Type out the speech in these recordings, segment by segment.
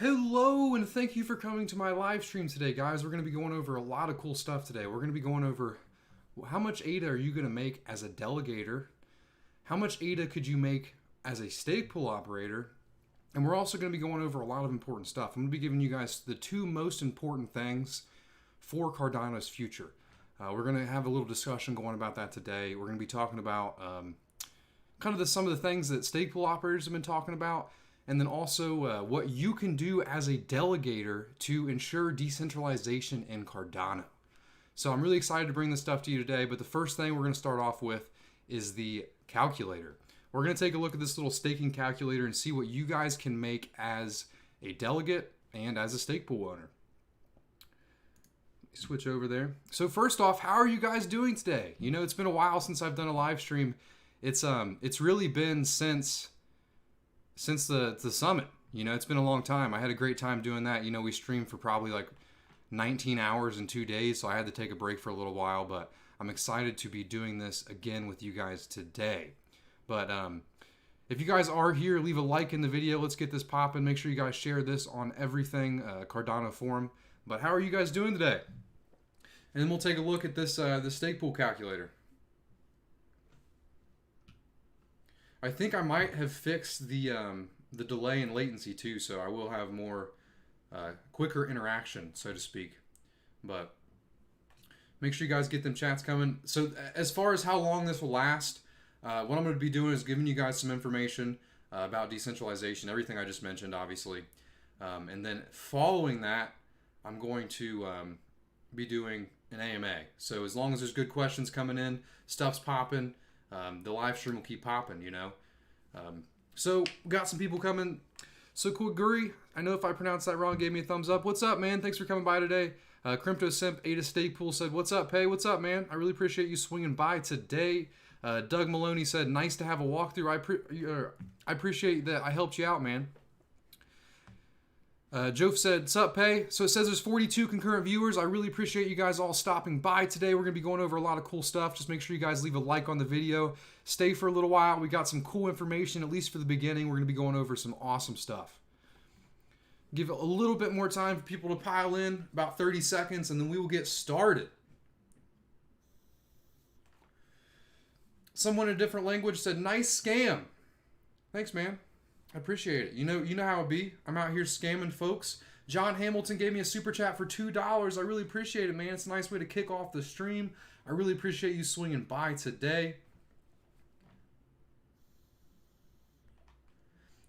Hello, and thank you for coming to my live stream today, guys. We're going to be going over a lot of cool stuff today. We're going to be going over how much ADA are you going to make as a delegator? How much ADA could you make as a stake pool operator? And we're also going to be going over a lot of important stuff. I'm going to be giving you guys the two most important things for Cardano's future. We're going to have a little discussion going about that today. We're going to be talking about some of the things that stake pool operators have been talking about. And then also what you can do as a delegator to ensure decentralization in Cardano. So I'm really excited to bring this stuff to you today, but the first thing we're going to start off with is the calculator. We're going to take a look at this little staking calculator and see what you guys can make as a delegate and as a stake pool owner. Switch over there. So first off, how are you guys doing today? You know, it's been a while since I've done a live stream. It's really been since the summit. You know, it's been a long time. I had a great time doing that. You know, we streamed for probably like 19 hours in 2 days, so I had to take a break for a little while, but I'm excited to be doing this again with you guys today. But if you guys are here, leave a like in the video. Let's get this popping. Make sure you guys share this on everything Cardano forum. But how are you guys doing today? And then we'll take a look at this the stake pool calculator. I think I might have fixed the delay and latency too, so I will have more quicker interaction, so to speak. But make sure you guys get them chats coming. So as far as how long this will last, what I'm going to be doing is giving you guys some information about decentralization, everything I just mentioned, obviously. And then following that, I'm going to be doing an AMA. So as long as there's good questions coming in, stuff's popping, the live stream will keep popping, you know. So we got some people coming. So cool, Guri. I know if I pronounced that wrong, gave me a thumbs up. What's up, man? Thanks for coming by today. Crypto Simp ADA Stake Pool said, "What's up, Pay? What's up, man? I really appreciate you swinging by today." Doug Maloney said, "Nice to have a walkthrough. I appreciate that I helped you out, man." Joe said, "Sup, Pay?" So it says there's 42 concurrent viewers. I really appreciate you guys all stopping by today. We're going to be going over a lot of cool stuff. Just make sure you guys leave a like on the video. Stay for a little while. We got some cool information, at least for the beginning. We're going to be going over some awesome stuff. Give it a little bit more time for people to pile in, about 30 seconds, and then we will get started. Someone in a different language said, "Nice scam." Thanks, man. I appreciate it. You know how it be. I'm out here scamming folks. John Hamilton gave me a super chat for $2. I really appreciate it, man. It's a nice way to kick off the stream. I really appreciate you swinging by today.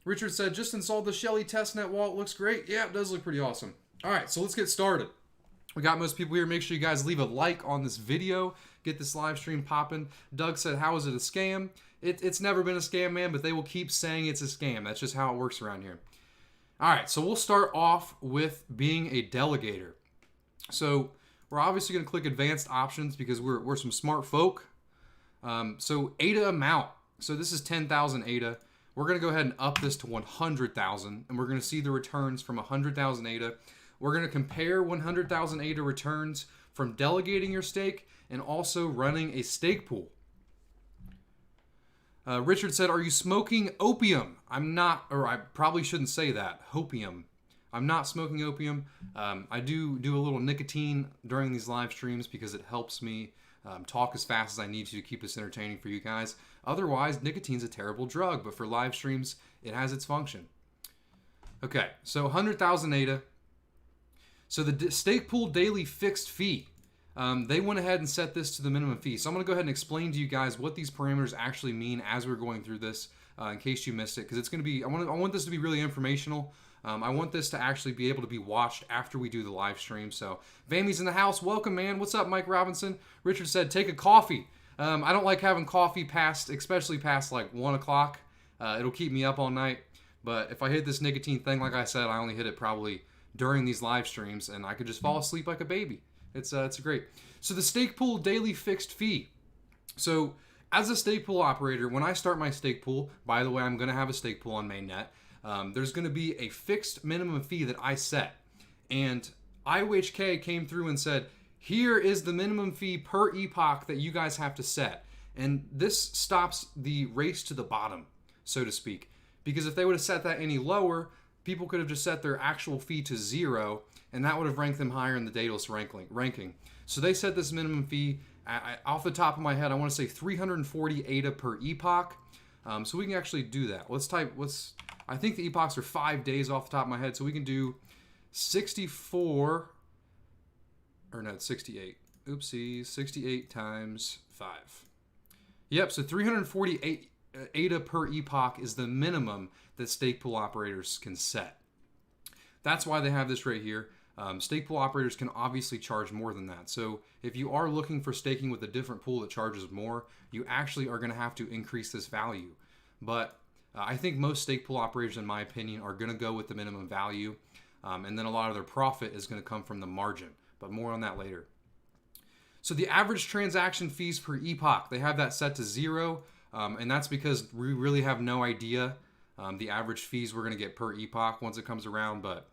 Richard said, "Just installed the Shelly testnet wallet. Looks great." Yeah, it does look pretty awesome. All right, so let's get started. We got most people here. Make sure you guys leave a like on this video. Get this live stream popping. Doug said, "How is it a scam?" It's never been a scam, man, but they will keep saying it's a scam. That's just how it works around here. All right, so we'll start off with being a delegator. So we're obviously going to click advanced options because we're some smart folk. So ADA amount. So this is 10,000 ADA. We're going to go ahead and up this to 100,000, and we're going to see the returns from 100,000 ADA. We're going to compare 100,000 ADA returns from delegating your stake and also running a stake pool. Richard said, "Are you smoking opium?" I'm not, or I probably shouldn't say that. Hopium. I'm not smoking opium. I do a little nicotine during these live streams because it helps me talk as fast as I need to keep this entertaining for you guys. Otherwise, nicotine's a terrible drug, but for live streams, it has its function. Okay, so 100,000 ADA. So the stake pool daily fixed fee. They went ahead and set this to the minimum fee. So I'm going to go ahead and explain to you guys what these parameters actually mean as we're going through this, in case you missed it, because it's going to be. I want this to be really informational. I want this to actually be able to be watched after we do the live stream. So Vamy's in the house. Welcome, man. What's up, Mike Robinson? Richard said, "Take a coffee." I don't like having coffee especially past like 1 o'clock. It'll keep me up all night. But if I hit this nicotine thing, like I said, I only hit it probably during these live streams, and I could just fall asleep like a baby. It's great. So the stake pool daily fixed fee. So as a stake pool operator, when I start my stake pool, by the way, I'm going to have a stake pool on mainnet. There's going to be a fixed minimum fee that I set. And IOHK came through and said, here is the minimum fee per epoch that you guys have to set. And this stops the race to the bottom, so to speak. Because if they would have set that any lower, people could have just set their actual fee to 0, and that would have ranked them higher in the Daedalus ranking. So they set this minimum fee, off the top of my head, I want to say 340 ADA per epoch. So we can actually do that. I think the epochs are 5 days off the top of my head, so we can do 64, or no, it's 68. Oopsie, 68 times 5. Yep, so 348 ADA per epoch is the minimum that stake pool operators can set. That's why they have this right here. Stake pool operators can obviously charge more than that. So if you are looking for staking with a different pool that charges more, you actually are going to have to increase this value. But I think most stake pool operators, in my opinion, are going to go with the minimum value. And then a lot of their profit is going to come from the margin. But more on that later. So the average transaction fees per epoch, they have that set to 0. And that's because we really have no idea the average fees we're going to get per epoch once it comes around. But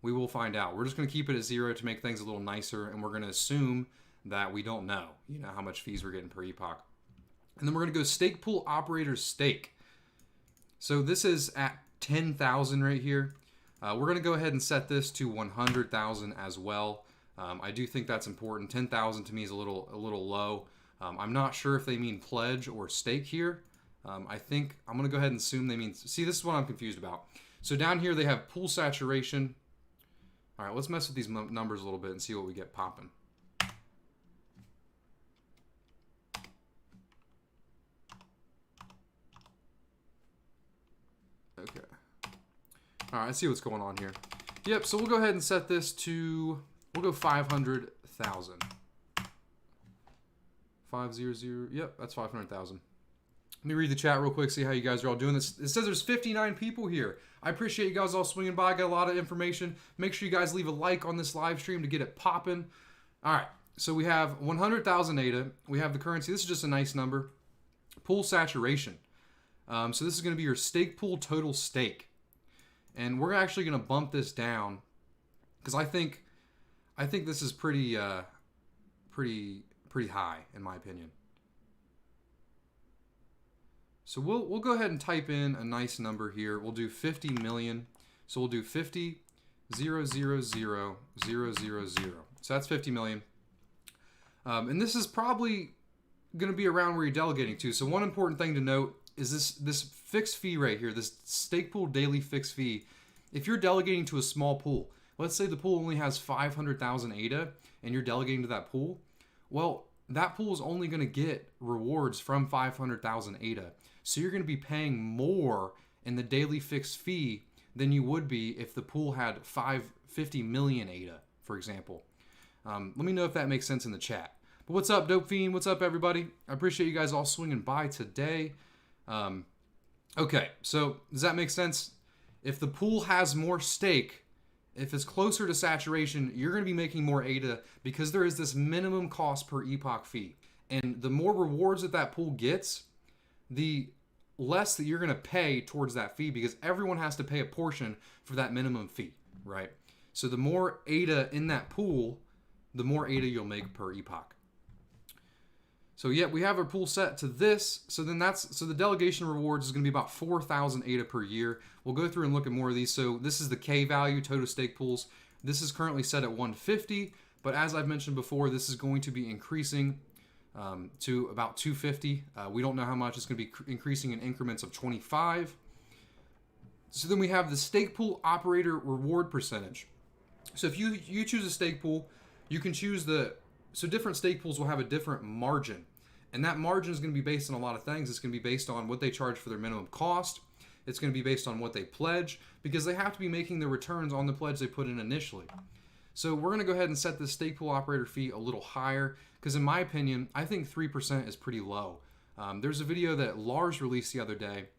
we will find out. We're just going to keep it at 0 to make things a little nicer. And we're going to assume that we don't know, how much fees we're getting per epoch. And then we're going to go stake pool operators stake. So this is at 10,000 right here. We're going to go ahead and set this to 100,000 as well. I do think that's important. 10,000 to me is a little low. I'm not sure if they mean pledge or stake here. I think I'm going to go ahead and assume they mean... See, this is what I'm confused about. So down here they have pool saturation. All right, let's mess with these numbers a little bit and see what we get popping. Okay. All right, I see what's going on here. Yep, so we'll go ahead and set this to... We'll go 500,000. 500. Yep, that's 500,000. Let me read the chat real quick, see how you guys are all doing this. It says there's 59 people here. I appreciate you guys all swinging by. I got a lot of information. Make sure you guys leave a like on this live stream to get it popping. All right, so we have 100,000 ADA. We have the currency. This is just a nice number. Pool saturation. So this is going to be your stake pool total stake. And we're actually going to bump this down because I think this is pretty high in my opinion. So we'll go ahead and type in a nice number here. We'll do 50 million. So we'll do 50,000,000. So that's 50 million. And this is probably going to be around where you're delegating to. So one important thing to note is this fixed fee right here, this stake pool daily fixed fee. If you're delegating to a small pool, let's say the pool only has 500,000 ADA and you're delegating to that pool, well, that pool is only going to get rewards from 500,000 ADA. So you're going to be paying more in the daily fixed fee than you would be if the pool had 50 million ADA, for example. Let me know if that makes sense in the chat. But what's up, Dope Fiend? What's up, everybody? I appreciate you guys all swinging by today. Okay, so does that make sense? If the pool has more stake, if it's closer to saturation, you're going to be making more ADA because there is this minimum cost per epoch fee. And the more rewards that pool gets, the less that you're going to pay towards that fee because everyone has to pay a portion for that minimum fee, right? So the more ADA in that pool, the more ADA you'll make per epoch. So yeah, we have our pool set to this. So then the delegation rewards is going to be about 4,000 ADA per year. We'll go through and look at more of these. So this is the K value, total stake pools. This is currently set at 150, but as I've mentioned before, this is going to be increasing to about 250. We don't know how much. It's going to be increasing in increments of 25. So then we have the stake pool operator reward percentage. So if you choose a stake pool, you can choose so different stake pools will have a different margin. And that margin is going to be based on a lot of things. It's going to be based on what they charge for their minimum cost. It's going to be based on what they pledge because they have to be making the returns on the pledge they put in initially. So we're going to go ahead and set the stake pool operator fee a little higher because in my opinion, I think 3% is pretty low. There's a video that Lars released the other day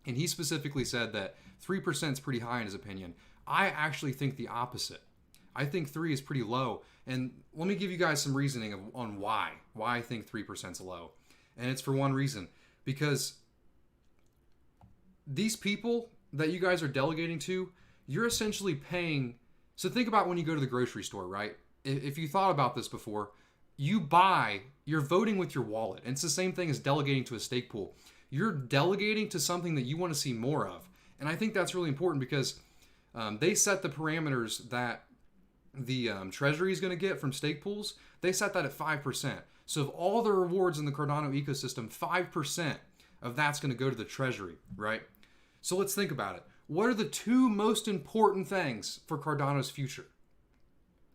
and he specifically said that 3% is pretty high in his opinion. I actually think the opposite. I think 3 is pretty low. And let me give you guys some reasoning on why I think 3% is low. And it's for one reason. Because these people that you guys are delegating to, you're essentially paying. So think about when you go to the grocery store, right? If you thought about this before, you're voting with your wallet. And it's the same thing as delegating to a stake pool. You're delegating to something that you want to see more of. And I think that's really important because They set the parameters that the treasury is going to get from stake pools. They set that at 5%. So of all the rewards in the Cardano ecosystem, 5% of that's going to go to the treasury, right? So let's think about it. What are the two most important things for Cardano's future?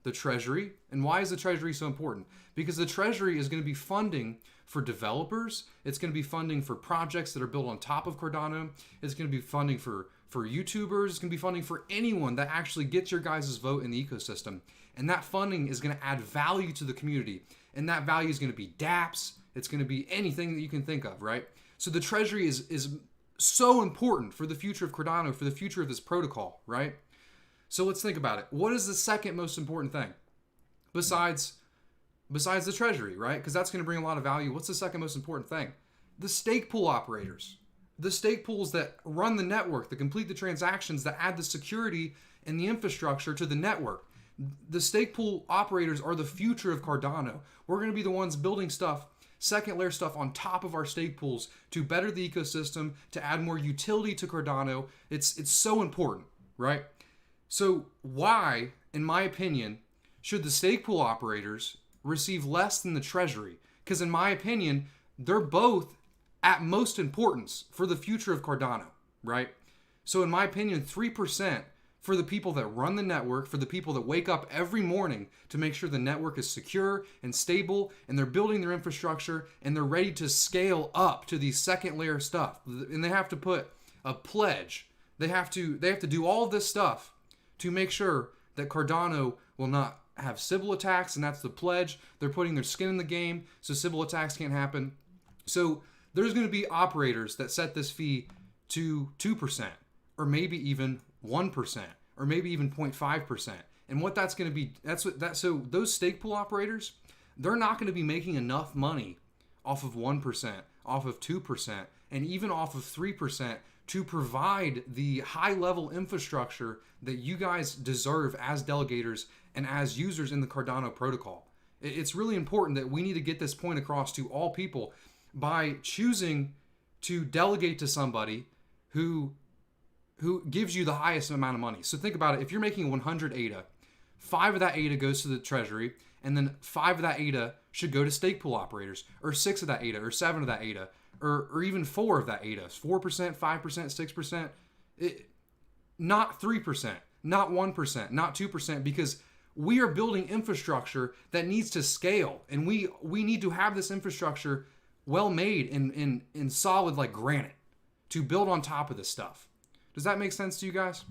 The treasury. And why is the treasury so important? Because the treasury is going to be funding for developers. It's going to be funding for projects that are built on top of Cardano. It's going to be funding for YouTubers. It's going to be funding for anyone that actually gets your guys' vote in the ecosystem. And that funding is going to add value to the community. And that value is going to be dApps. It's going to be anything that you can think of, right? So the treasury is so important for the future of Cardano, for the future of this protocol, right? So let's think about it. What is the second most important thing besides the treasury, right? Because that's going to bring a lot of value. What's the second most important thing? The stake pool operators. The stake pools that run the network, that complete the transactions, that add the security and the infrastructure to the network. The stake pool operators are the future of Cardano. We're going to be the ones building stuff, second layer stuff on top of our stake pools to better the ecosystem, to add more utility to Cardano. It's so important, right? So why, in my opinion, should the stake pool operators receive less than the treasury? Because in my opinion, they're both at most importance for the future of Cardano, right? So in my opinion, 3% for the people that run the network, for the people that wake up every morning to make sure the network is secure and stable, and they're building their infrastructure, and they're ready to scale up to the second layer stuff. And they have to put a pledge. They have to do all of this stuff to make sure that Cardano will not have Sybil attacks, and that's the pledge. They're putting their skin in the game so Sybil attacks can't happen. So there's going to be operators that set this fee to 2%, or maybe even 1%, or maybe even 0.5%. And what that's going to be, so those stake pool operators, they're not going to be making enough money off of 1%, off of 2%, and even off of 3% to provide the high level infrastructure that you guys deserve as delegators and as users in the Cardano protocol. It's really important that we need to get this point across to all people by choosing to delegate to somebody who gives you the highest amount of money. So think about it. If you're making 100 ADA, 5 of that ADA goes to the treasury, and then 5 of that ADA should go to stake pool operators, or 6 of that ADA, or 7 of that ADA, or even 4 of that ADA, 4%, 5%, 6%, not 3%, not 1%, not 2%, because we are building infrastructure that needs to scale, and we need to have this infrastructure well made in solid like granite to build on top of this stuff. Does that make sense to you guys?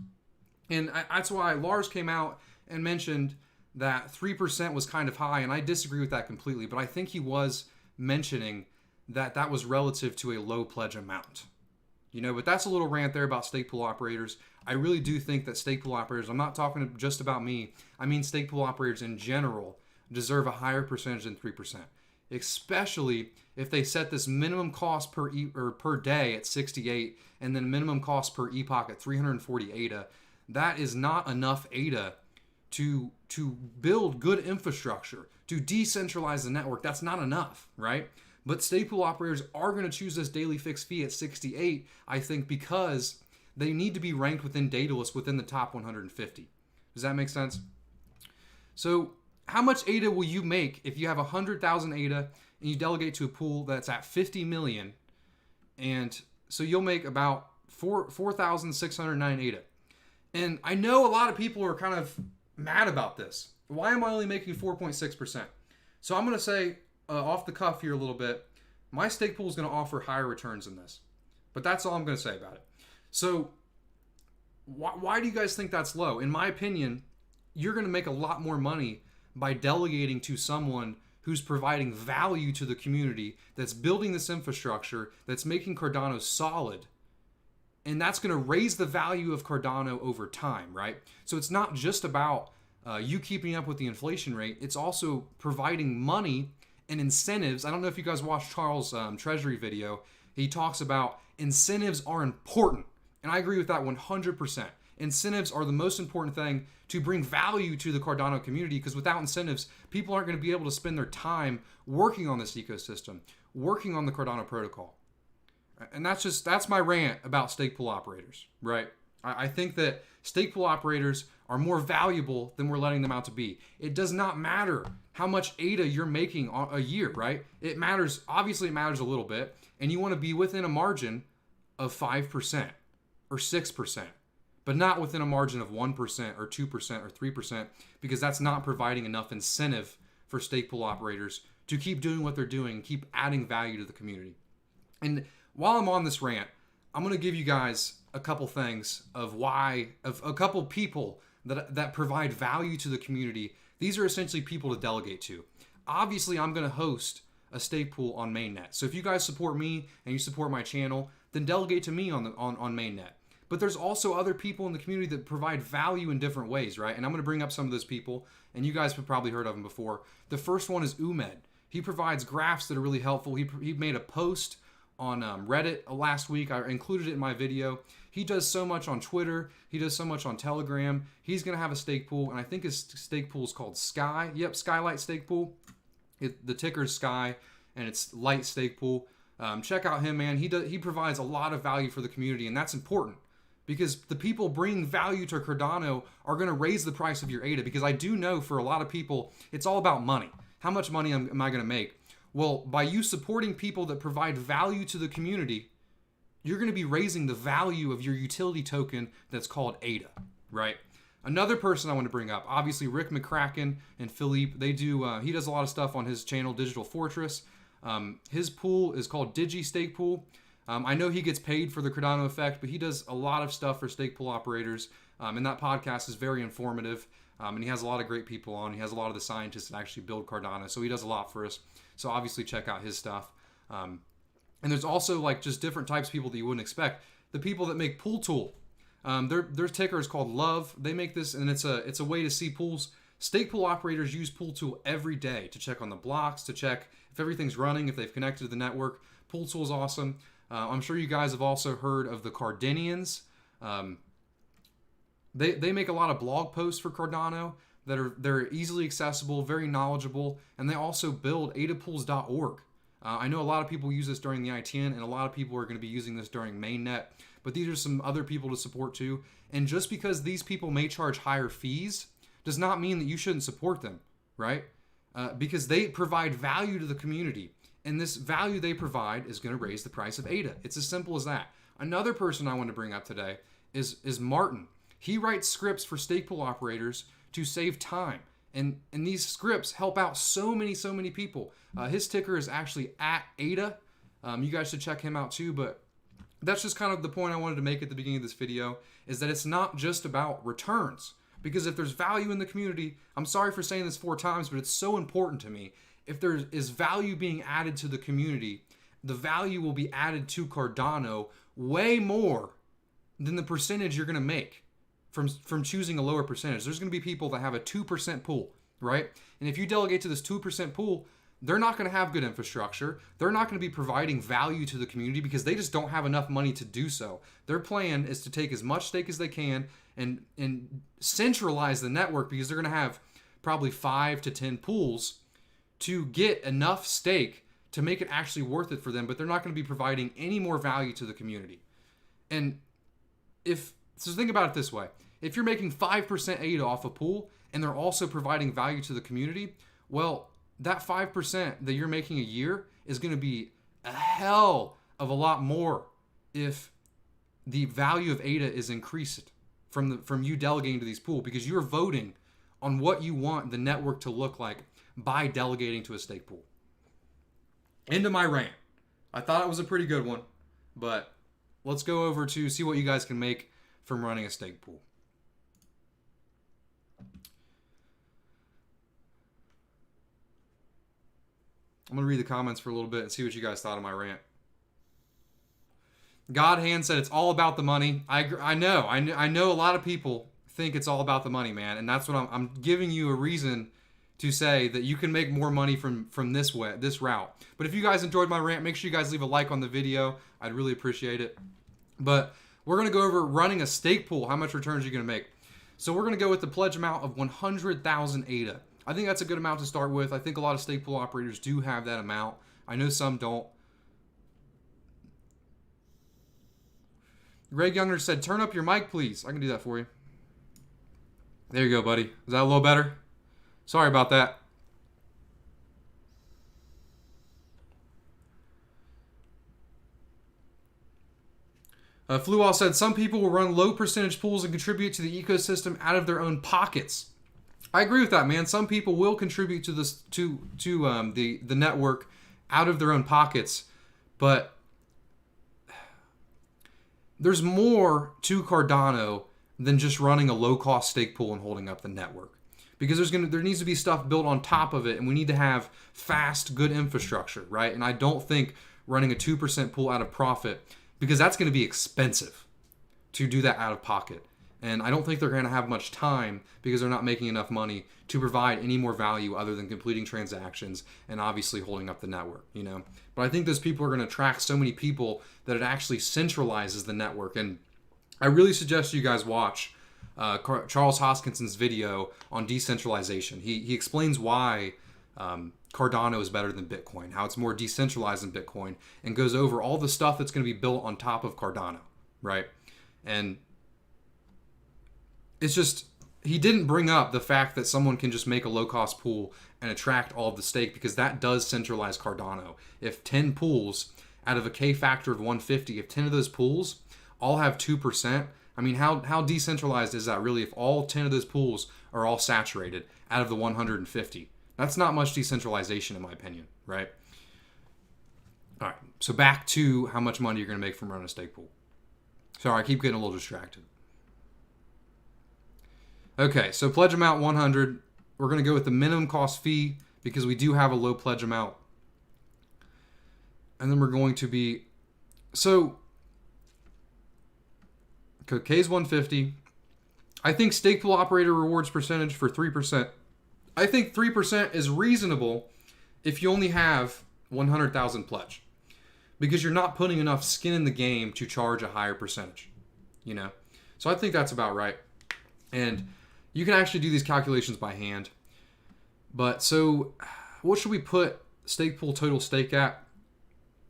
And that's why Lars came out and mentioned that 3% was kind of high, and I disagree with that completely, but I think he was mentioning that was relative to a low pledge amount. But that's a little rant there about stake pool operators. I really do think that stake pool operators, I'm not talking just about me, I mean stake pool operators in general, deserve a higher percentage than 3%. Especially if they set this minimum cost per day at 68 and then minimum cost per epoch at 340 ADA. That is not enough ADA to build good infrastructure, to decentralize the network. That's not enough, right? But stake pool operators are going to choose this daily fixed fee at 68, I think, because they need to be ranked within Daedalus within the top 150. Does that make sense? So how much ADA will you make if you have 100,000 ADA and you delegate to a pool that's at 50 million? And so you'll make about 4,609 ADA. And I know a lot of people are kind of mad about this. Why am I only making 4.6%? So I'm going to say off the cuff here a little bit, my stake pool is going to offer higher returns than this. But that's all I'm going to say about it. So why do you guys think that's low? In my opinion, you're going to make a lot more money by delegating to someone who's providing value to the community, that's building this infrastructure, that's making Cardano solid. And that's going to raise the value of Cardano over time, right? So it's not just about you keeping up with the inflation rate. It's also providing money and incentives. I don't know if you guys watched Charles' Treasury video. He talks about incentives are important. And I agree with that 100%. Incentives are the most important thing to bring value to the Cardano community, because without incentives, people aren't going to be able to spend their time working on this ecosystem, working on the Cardano protocol. And that's my rant about stake pool operators, right? I think that stake pool operators are more valuable than we're letting them out to be. It does not matter how much ADA you're making a year, right? It matters, obviously it matters a little bit, and you want to be within a margin of 5% or 6%, but not within a margin of 1% or 2% or 3%, because that's not providing enough incentive for stake pool operators to keep doing what they're doing, keep adding value to the community. And while I'm on this rant, I'm going to give you guys a couple things of a couple people that provide value to the community. These are essentially people to delegate to. Obviously, I'm going to host a stake pool on mainnet. So if you guys support me and you support my channel, then delegate to me on mainnet. But there's also other people in the community that provide value in different ways, right? And I'm going to bring up some of those people, and you guys have probably heard of them before. The first one is Umed. He provides graphs that are really helpful. He made a post on Reddit last week. I included it in my video. He does so much on Twitter. He does so much on Telegram. He's going to have a stake pool, and I think his stake pool is called Sky. Yep, Skylight Stake Pool. The ticker is Sky, and it's Light Stake Pool. Check out him, man. He provides a lot of value for the community, and that's important because the people bringing value to Cardano are going to raise the price of your ADA, because I do know for a lot of people, it's all about money. How much money am I going to make? Well, by you supporting people that provide value to the community, you're going to be raising the value of your utility token that's called ADA, right? Another person I want to bring up, obviously Rick McCracken and Philippe, he does a lot of stuff on his channel, Digital Fortress. His pool is called Stakepool. I know he gets paid for the Cardano effect, but he does a lot of stuff for stake pool operators. And that podcast is very informative. And he has a lot of great people on. He has a lot of the scientists that actually build Cardano. So he does a lot for us. So obviously check out his stuff. And there's also like just different types of people that you wouldn't expect. The people that make Pool Tool. Their ticker is called Love. They make this, and it's a way to see pools. Stake pool operators use Pool Tool every day to check on the blocks, to check if everything's running, if they've connected to the network. Pool Tool is awesome. I'm sure you guys have also heard of the Cardanians. They make a lot of blog posts for Cardano they're easily accessible, very knowledgeable, and they also build adapools.org. I know a lot of people use this during the ITN, and a lot of people are going to be using this during mainnet, but these are some other people to support too. And just because these people may charge higher fees does not mean that you shouldn't support them, right? Because they provide value to the community, and this value they provide is going to raise the price of ADA. It's as simple as that. Another person I want to bring up today is Martin. He writes scripts for stake pool operators to save time. And these scripts help out so many people. His ticker is actually at ADA. You guys should check him out too. But that's just kind of the point I wanted to make at the beginning of this video, is that it's not just about returns. Because if there's value in the community, I'm sorry for saying this 4 times, but it's so important to me. If there is value being added to the community, the value will be added to Cardano way more than the percentage you're going to make from choosing a lower percentage. There's going to be people that have a 2% pool, right? And if you delegate to this 2% pool, they're not going to have good infrastructure. They're not going to be providing value to the community because they just don't have enough money to do so. Their plan is to take as much stake as they can and centralize the network, because they're going to have probably 5 to 10 pools to get enough stake to make it actually worth it for them, but they're not going to be providing any more value to the community. And so think about it this way. If you're making 5% ADA off a pool and they're also providing value to the community, well, that 5% that you're making a year is going to be a hell of a lot more if the value of ADA is increased from you delegating to these pools, because you're voting on what you want the network to look like by delegating to a stake pool. End of my rant. I thought it was a pretty good one, but let's go over to see what you guys can make from running a stake pool. I'm going to read the comments for a little bit and see what you guys thought of my rant. Godhand said it's all about the money. I know a lot of people think it's all about the money, man, and that's what I'm giving you a reason to say that you can make more money from this route. But if you guys enjoyed my rant, make sure you guys leave a like on the video. I'd really appreciate it. But we're going to go over running a stake pool, how much returns you're going to make. So we're going to go with the pledge amount of 100,000 ADA. I think that's a good amount to start with. I think a lot of stake pool operators do have that amount. I know some don't. Greg Younger said, turn up your mic, please. I can do that for you. There you go, buddy. Is that a little better? Sorry about that. Fluwall said, some people will run low percentage pools and contribute to the ecosystem out of their own pockets. I agree with that, man. Some people will contribute to this to the network out of their own pockets, but there's more to Cardano than just running a low-cost stake pool and holding up the network. Because there needs to be stuff built on top of it, and we need to have fast, good infrastructure, right? And I don't think running a 2% pool out of profit, because that's going to be expensive to do that out of pocket. And I don't think they're going to have much time because they're not making enough money to provide any more value other than completing transactions and obviously holding up the network, you know. But I think those people are going to attract so many people that it actually centralizes the network. And I really suggest you guys watch Charles Hoskinson's video on decentralization. He explains why Cardano is better than Bitcoin, how it's more decentralized than Bitcoin, and goes over all the stuff that's going to be built on top of Cardano, right? And it's just, he didn't bring up the fact that someone can just make a low-cost pool and attract all of the stake, because that does centralize Cardano. If 10 pools out of a K factor of 150, if 10 of those pools all have 2%, I mean, how decentralized is that really if all 10 of those pools are all saturated out of the 150? That's not much decentralization in my opinion, right? All right, so back to how much money you're going to make from running a stake pool. Sorry, I keep getting a little distracted. Okay, so pledge amount 100. We're going to go with the minimum cost fee because we do have a low pledge amount. And then we're going to be, so K is 150. I think stake pool operator rewards percentage for 3%. I think 3% is reasonable if you only have 100,000 pledge, because you're not putting enough skin in the game to charge a higher percentage, you know? So I think that's about right. And you can actually do these calculations by hand. But so what should we put stake pool total stake at?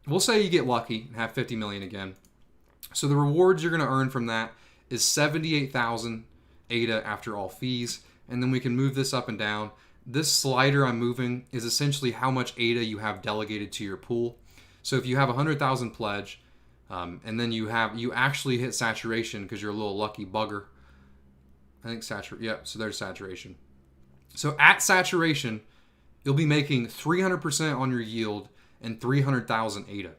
We'll say you get lucky and have 50 million again. So the rewards you're going to earn from that is 78,000 ADA after all fees. And then we can move this up and down. This slider I'm moving is essentially how much ADA you have delegated to your pool. So if you have 100,000 pledge, and then you actually hit saturation because you're a little lucky bugger. I think so there's saturation. So at saturation, you'll be making 300% on your yield and 300,000 ADA.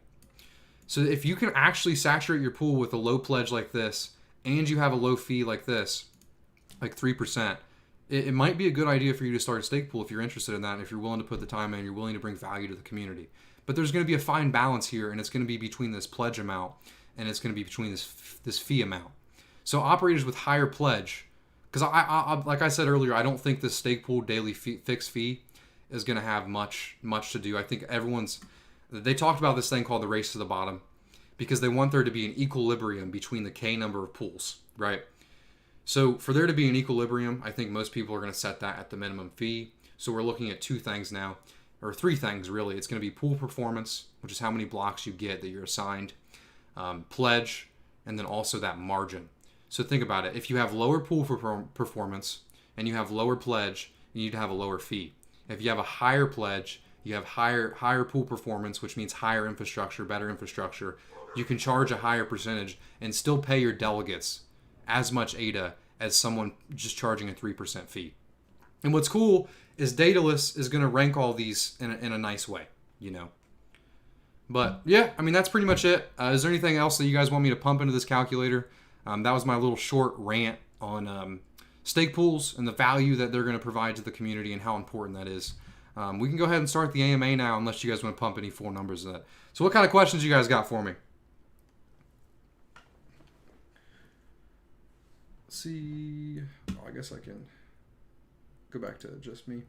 So if you can actually saturate your pool with a low pledge like this, and you have a low fee like this, like 3%, it might be a good idea for you to start a stake pool if you're interested in that, and if you're willing to put the time in, you're willing to bring value to the community. But there's going to be a fine balance here, and it's going to be between this pledge amount and it's going to be between this fee amount. So operators with higher pledge, because I like I said earlier, I don't think this stake pool daily fixed fee is going to have much to do. I think they talked about this thing called the race to the bottom, because they want there to be an equilibrium between the K number of pools, right? So for there to be an equilibrium, I think most people are going to set that at the minimum fee. So we're looking at two things now, or three things really. It's going to be pool performance, which is how many blocks you get that you're assigned, pledge, and then also that margin. So think about it. If you have lower pool performance and you have lower pledge, you need to have a lower fee. If you have a higher pledge, you have higher pool performance, which means higher infrastructure, better infrastructure. You can charge a higher percentage and still pay your delegates as much ADA as someone just charging a 3% fee. And what's cool is Daedalus is going to rank all these in a nice way, you know. But yeah, I mean, that's pretty much it. Is there anything else that you guys want me to pump into this calculator? That was my little short rant on stake pools and the value that they're going to provide to the community and how important that is. We can go ahead and start the AMA now, unless you guys want to pump any full numbers in that. So what kind of questions you guys got for me? Let's see. Oh, I guess I can go back to just me.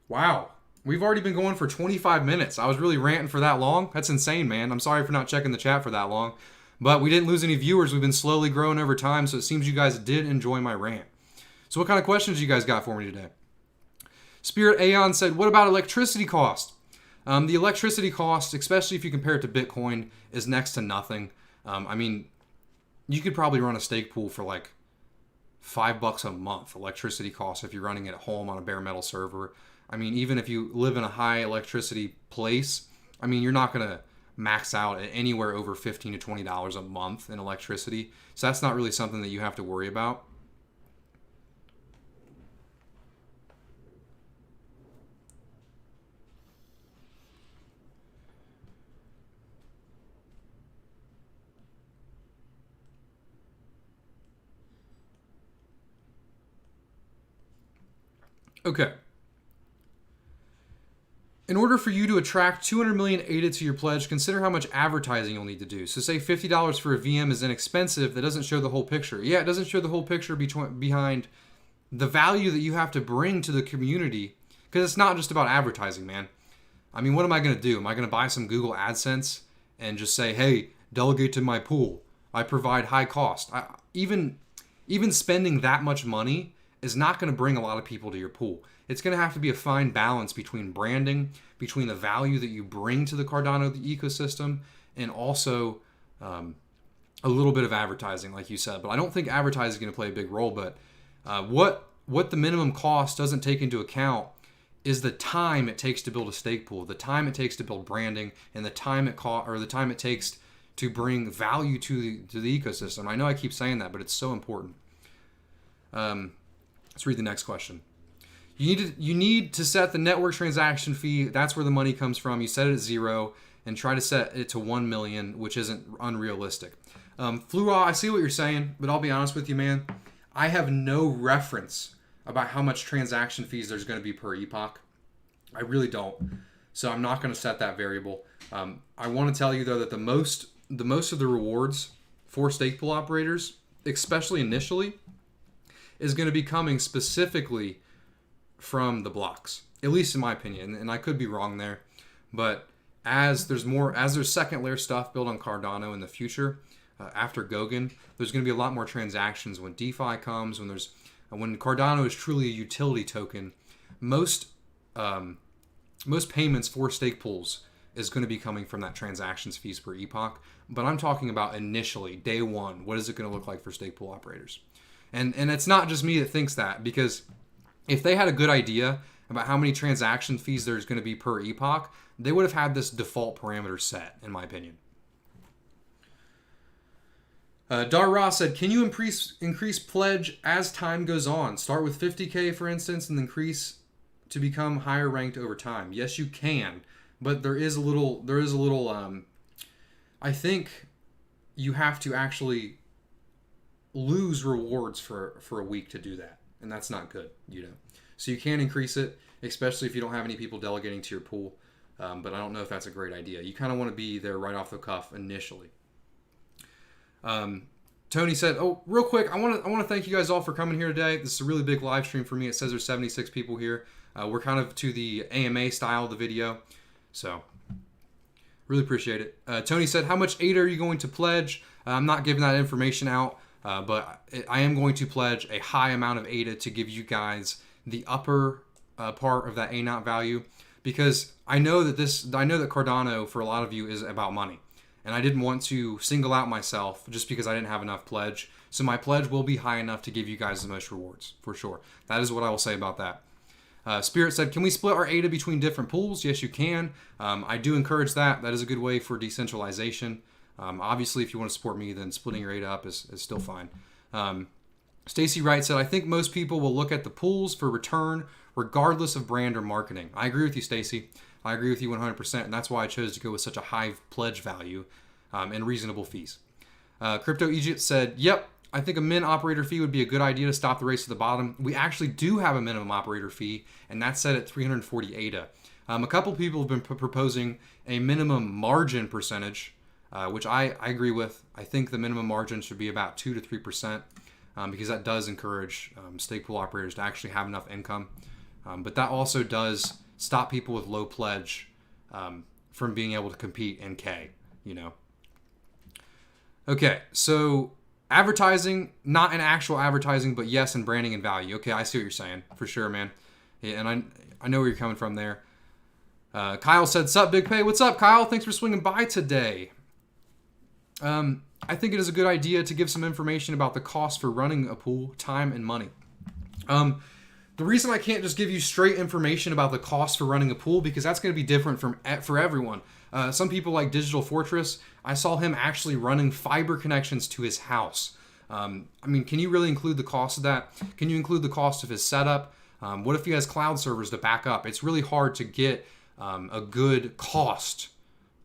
Wow. We've already been going for 25 minutes. I was really ranting for that long. That's insane, man. I'm sorry for not checking the chat for that long. But we didn't lose any viewers. We've been slowly growing over time, so it seems you guys did enjoy my rant. So what kind of questions you guys got for me today? Spirit Aeon said, what about electricity cost? The electricity cost, especially if you compare it to Bitcoin, is next to nothing. I mean, you could probably run a stake pool for like $5 a month electricity cost if you're running it at home on a bare metal server. I mean, even if you live in a high electricity place, I mean, you're not going to max out at anywhere over $15 to $20 a month in electricity. So that's not really something that you have to worry about. Okay. In order for you to attract 200 million ADA to your pledge, consider how much advertising you'll need to do. So say $50 for a VM is inexpensive, that doesn't show the whole picture. Yeah, it doesn't show the whole picture behind the value that you have to bring to the community, because it's not just about advertising, man. I mean, what am I going to do? Am I going to buy some Google AdSense and just say, hey, delegate to my pool? I provide high cost. Even spending that much money is not going to bring a lot of people to your pool. It's going to have to be a fine balance between branding, between the value that you bring to the Cardano ecosystem, and also a little bit of advertising, like you said. But I don't think advertising is going to play a big role. But what the minimum cost doesn't take into account is the time it takes to build a stake pool, the time it takes to build branding, and the time it takes to bring value to the ecosystem. I know I keep saying that, but it's so important. Let's read the next question. You need to set the network transaction fee. That's where the money comes from. You set it at 0 and try to set it to 1 million, which isn't unrealistic. Flura, I see what you're saying, but I'll be honest with you, man. I have no reference about how much transaction fees there's going to be per epoch. I really don't. So I'm not going to set that variable. I want to tell you though that the most of the rewards for stake pool operators, especially initially, is going to be coming specifically from the blocks, at least in my opinion, and I could be wrong there. But as there's second layer stuff built on Cardano in the future, after Goguen, there's going to be a lot more transactions when DeFi comes, when Cardano is truly a utility token. Most payments for stake pools is going to be coming from that transactions fees per epoch. But I'm talking about initially, day one, what is it going to look like for stake pool operators? And it's not just me that thinks that, because if they had a good idea about how many transaction fees there's going to be per epoch, they would have had this default parameter set, in my opinion. Dar Ra said, can you increase pledge as time goes on? Start with 50K, for instance, and increase to become higher ranked over time. Yes, you can, but there is a little, I think you have to actually lose rewards for a week to do that, and that's not good, so you can increase it, especially if you don't have any people delegating to your pool, but I don't know if that's a great idea. You kind of want to be there right off the cuff initially. Tony said, oh, real quick, I want to thank you guys all for coming here today. This is a really big live stream for me. It says there's 76 people here. We're kind of to the AMA style of the video, so really appreciate it. Tony said, how much ADA are you going to pledge? I'm not giving that information out. But I am going to pledge a high amount of ADA to give you guys the upper part of that ANOT value, because I know that Cardano for a lot of you is about money, and I didn't want to single out myself just because I didn't have enough pledge. So my pledge will be high enough to give you guys the most rewards for sure. That is what I will say about that. Spirit said, can we split our ADA between different pools? Yes, you can. I do encourage that. That is a good way for decentralization. Obviously, if you want to support me, then splitting your ADA up is still fine. Stacy Wright said, I think most people will look at the pools for return regardless of brand or marketing. I agree with you, Stacy. I agree with you 100%, and that's why I chose to go with such a high pledge value and reasonable fees. Crypto Egypt said, yep, I think a min operator fee would be a good idea to stop the race to the bottom. We actually do have a minimum operator fee, and that's set at 340 ADA. A couple people have been proposing a minimum margin percentage, which I agree with. I think the minimum margin should be about 2 to 3%, because that does encourage stake pool operators to actually have enough income. But that also does stop people with low pledge from being able to compete in K, Okay, so advertising, not in actual advertising, but yes, in branding and value. Okay, I see what you're saying, for sure, man. Yeah, and I know where you're coming from there. Kyle said, "Sup, Big Pay?" What's up, Kyle? Thanks for swinging by today. I think it is a good idea to give some information about the cost for running a pool, time, and money. The reason I can't just give you straight information about the cost for running a pool, because that's going to be different for everyone. Some people like Digital Fortress, I saw him actually running fiber connections to his house. I mean, can you really include the cost of that? Can you include the cost of his setup? What if he has cloud servers to back up? It's really hard to get a good cost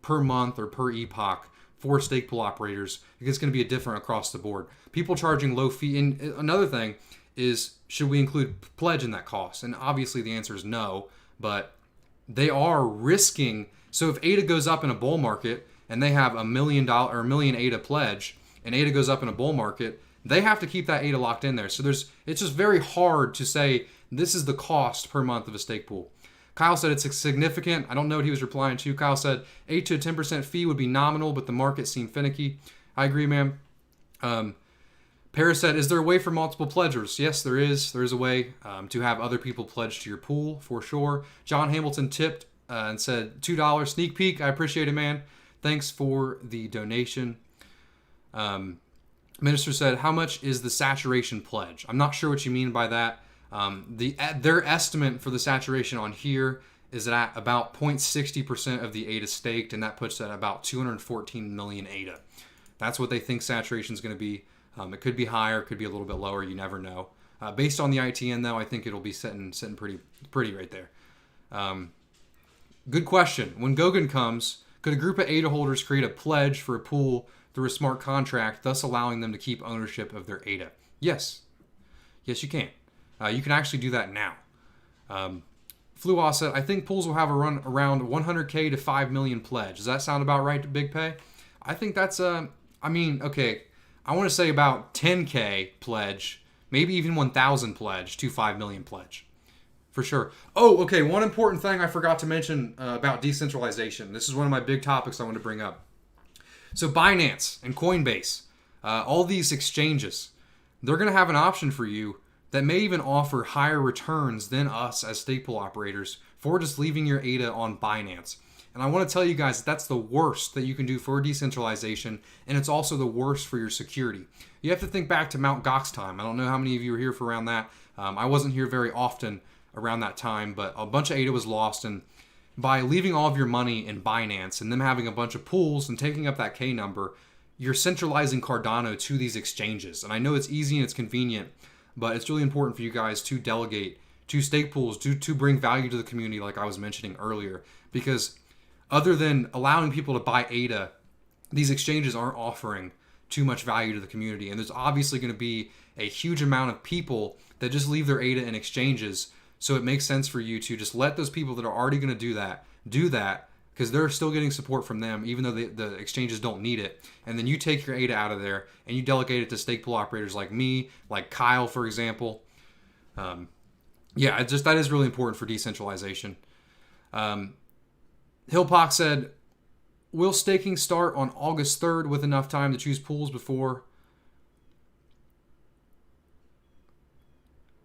per month or per epoch for stake pool operators, because it's going to be different across the board. People charging low fee. And another thing is, should we include pledge in that cost? And obviously the answer is no, but they are risking. So if ADA goes up in a bull market and they have $1 million or $1 million ADA pledge, and ADA goes up in a bull market, they have to keep that ADA locked in there. So it's just very hard to say this is the cost per month of a stake pool. Kyle said it's significant. I don't know what he was replying to. Kyle said 8 to a 10% fee would be nominal, but the market seemed finicky. I agree, man. Paris said, is there a way for multiple pledgers? Yes, there is. There is a way to have other people pledge to your pool, for sure. John Hamilton tipped and said $2 sneak peek. I appreciate it, man. Thanks for the donation. Minister said, how much is the saturation pledge? I'm not sure what you mean by that. Their estimate for the saturation on here is at about 0.60% of the ADA staked, and that puts at about 214 million ADA. That's what they think saturation is going to be. It could be higher, it could be a little bit lower. You never know. Based on the ITN, though, I think it'll be sitting pretty right there. Good question. When Goguen comes, could a group of ADA holders create a pledge for a pool through a smart contract, thus allowing them to keep ownership of their ADA? Yes. Yes, you can. You can actually do that now. Fluwa said, I think pools will have a run around 100K to 5 million pledge. Does that sound about right to Big Pay? I think that's, okay, I want to say about 10K pledge, maybe even 1,000 pledge to 5 million pledge. For sure. Oh, okay, one important thing I forgot to mention about decentralization. This is one of my big topics I want to bring up. So Binance and Coinbase, all these exchanges, they're going to have an option for you that may even offer higher returns than us as stake pool operators for just leaving your ADA on Binance. And I want to tell you guys that's the worst that you can do for decentralization, and it's also the worst for your security. You have to think back to Mt. Gox time. I don't know how many of you were here for around that. I wasn't here very often around that time, but a bunch of ADA was lost, and by leaving all of your money in Binance and them having a bunch of pools and taking up that K number, you're centralizing Cardano to these exchanges. And I know it's easy and it's convenient, but it's really important for you guys to delegate to stake pools to bring value to the community, like I was mentioning earlier. Because other than allowing people to buy ADA, these exchanges aren't offering too much value to the community. And there's obviously going to be a huge amount of people that just leave their ADA in exchanges. So it makes sense for you to just let those people that are already going to do that, because they're still getting support from them, even though the exchanges don't need it. And then you take your ADA out of there and you delegate it to stake pool operators like me, like Kyle, for example. That is really important for decentralization. Hillpock said, will staking start on August 3rd with enough time to choose pools before?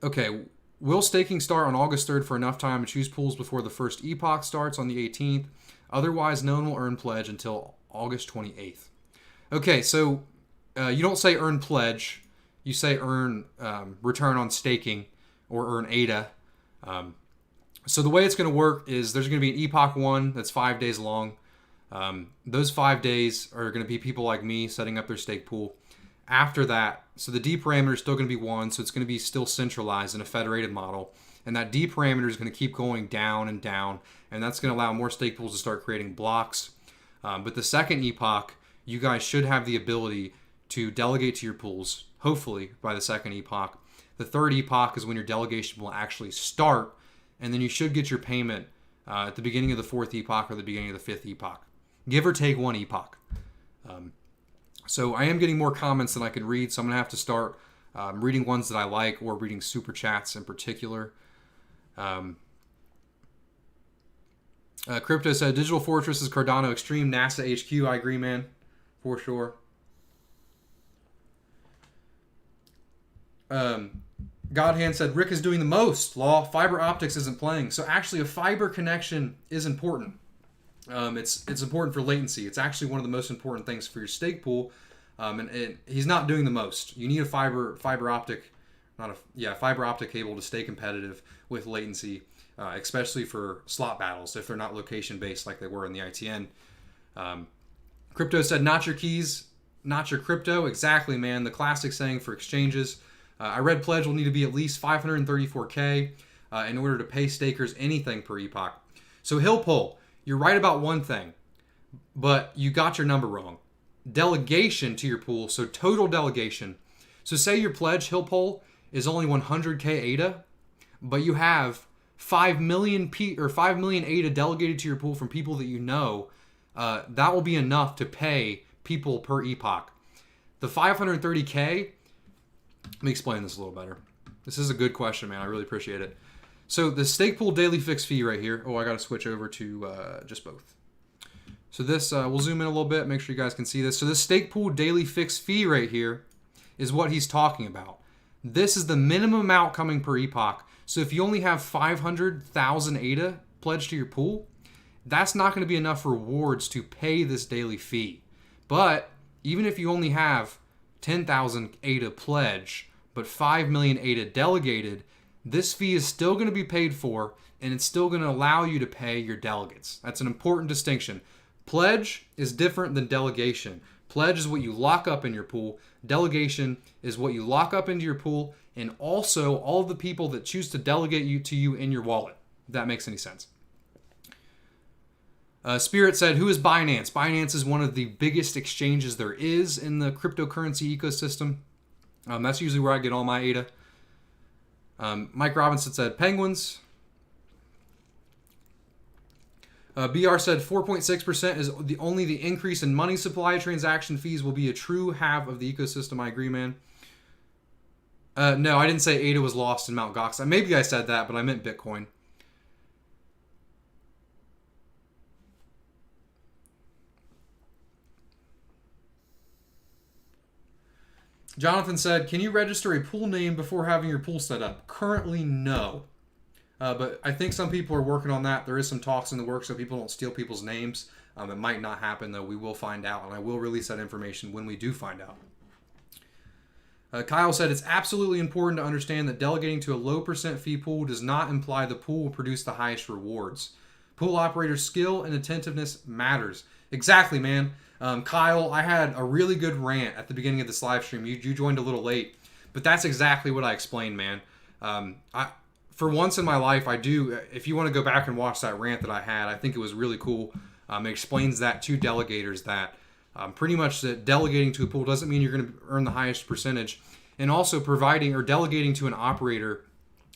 Okay. Will staking start on August 3rd for enough time to choose pools before the first epoch starts on the 18th? Otherwise, no one will earn pledge until August 28th. Okay, so you don't say earn pledge. You say earn return on staking or earn ADA. So the way it's going to work is there's going to be an epoch 1 that's 5 days long. Those 5 days are going to be people like me setting up their stake pool. After that, so the D parameter is still going to be 1, so it's going to be still centralized in a federated model. And that D parameter is going to keep going down and down, and that's going to allow more stake pools to start creating blocks. But the second epoch, you guys should have the ability to delegate to your pools, hopefully by the second epoch. The third epoch is when your delegation will actually start, and then you should get your payment at the beginning of the fourth epoch or the beginning of the fifth epoch. Give or take 1 epoch. So I am getting more comments than I can read, so I'm going to have to start reading ones that I like or reading super chats in particular. Crypto said, Digital Fortress is Cardano Extreme NASA HQ. I agree, man. For sure. Godhand said, Rick is doing the most. Law, fiber optics isn't playing. So actually a fiber connection is important. It's important for latency. It's actually one of the most important things for your stake pool. And he's not doing the most. You need a fiber optic, fiber optic cable to stay competitive with latency, especially for slot battles if they're not location based like they were in the ITN. Crypto said, not your keys, not your crypto. Exactly, man. The classic saying for exchanges. I read pledge will need to be at least 534K in order to pay stakers anything per epoch. So Hill Poll, you're right about one thing, but you got your number wrong. Delegation to your pool, so total delegation. So say your pledge, Hill Poll, is only 100K ADA, but you have 5 million ADA delegated to your pool from people that you know. That will be enough to pay people per epoch. The 530K, let me explain this a little better. This is a good question, man. I really appreciate it. So the Stakepool daily fixed fee right here. Oh, I got to switch over to just both. So this, we'll zoom in a little bit, make sure you guys can see this. So this Stakepool daily fixed fee right here is what he's talking about. This is the minimum amount coming per epoch. So if you only have 500,000 ADA pledged to your pool, that's not going to be enough rewards to pay this daily fee. But even if you only have 10,000 ADA pledge, but 5 million ADA delegated, this fee is still going to be paid for, and it's still going to allow you to pay your delegates. That's an important distinction. Pledge is different than delegation. Pledge is what you lock up in your pool. Delegation is what you lock up into your pool, and also all of the people that choose to delegate to you in your wallet. If that makes any sense. Spirit said, who is Binance? Binance is one of the biggest exchanges there is in the cryptocurrency ecosystem. That's usually where I get all my ADA. Mike Robinson said, Penguins. BR said 4.6% is only the increase in money supply. Transaction fees will be a true half of the ecosystem. I agree, man. No, I didn't say ADA was lost in Mt. Gox. Maybe I said that, but I meant Bitcoin. Jonathan said, can you register a pool name before having your pool set up? Currently, no. But I think some people are working on that. There is some talks in the works so people don't steal people's names. It might not happen, though. We will find out, and I will release that information when we do find out. Kyle said, it's absolutely important to understand that delegating to a low percent fee pool does not imply the pool will produce the highest rewards. Pool operator skill and attentiveness matters. Exactly, man. Kyle, I had a really good rant at the beginning of this live stream. You joined a little late, but that's exactly what I explained, man. For once in my life, I do. If you want to go back and watch that rant that I had, I think it was really cool. It explains that to delegators that pretty much that delegating to a pool doesn't mean you're going to earn the highest percentage, and also providing or delegating to an operator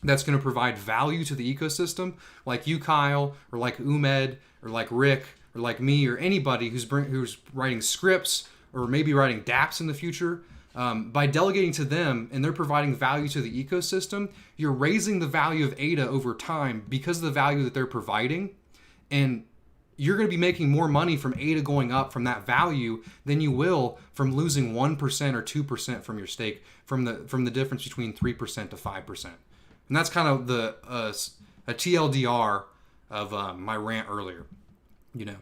that's going to provide value to the ecosystem, like you, Kyle, or like Umed, or like Rick, or like me, or anybody who's writing scripts or maybe writing dApps in the future. By delegating to them and they're providing value to the ecosystem, you're raising the value of ADA over time because of the value that they're providing, and you're going to be making more money from ADA going up from that value than you will from losing 1% or 2% from your stake, from the difference between 3% to 5%. And that's kind of a TLDR of my rant earlier. You know,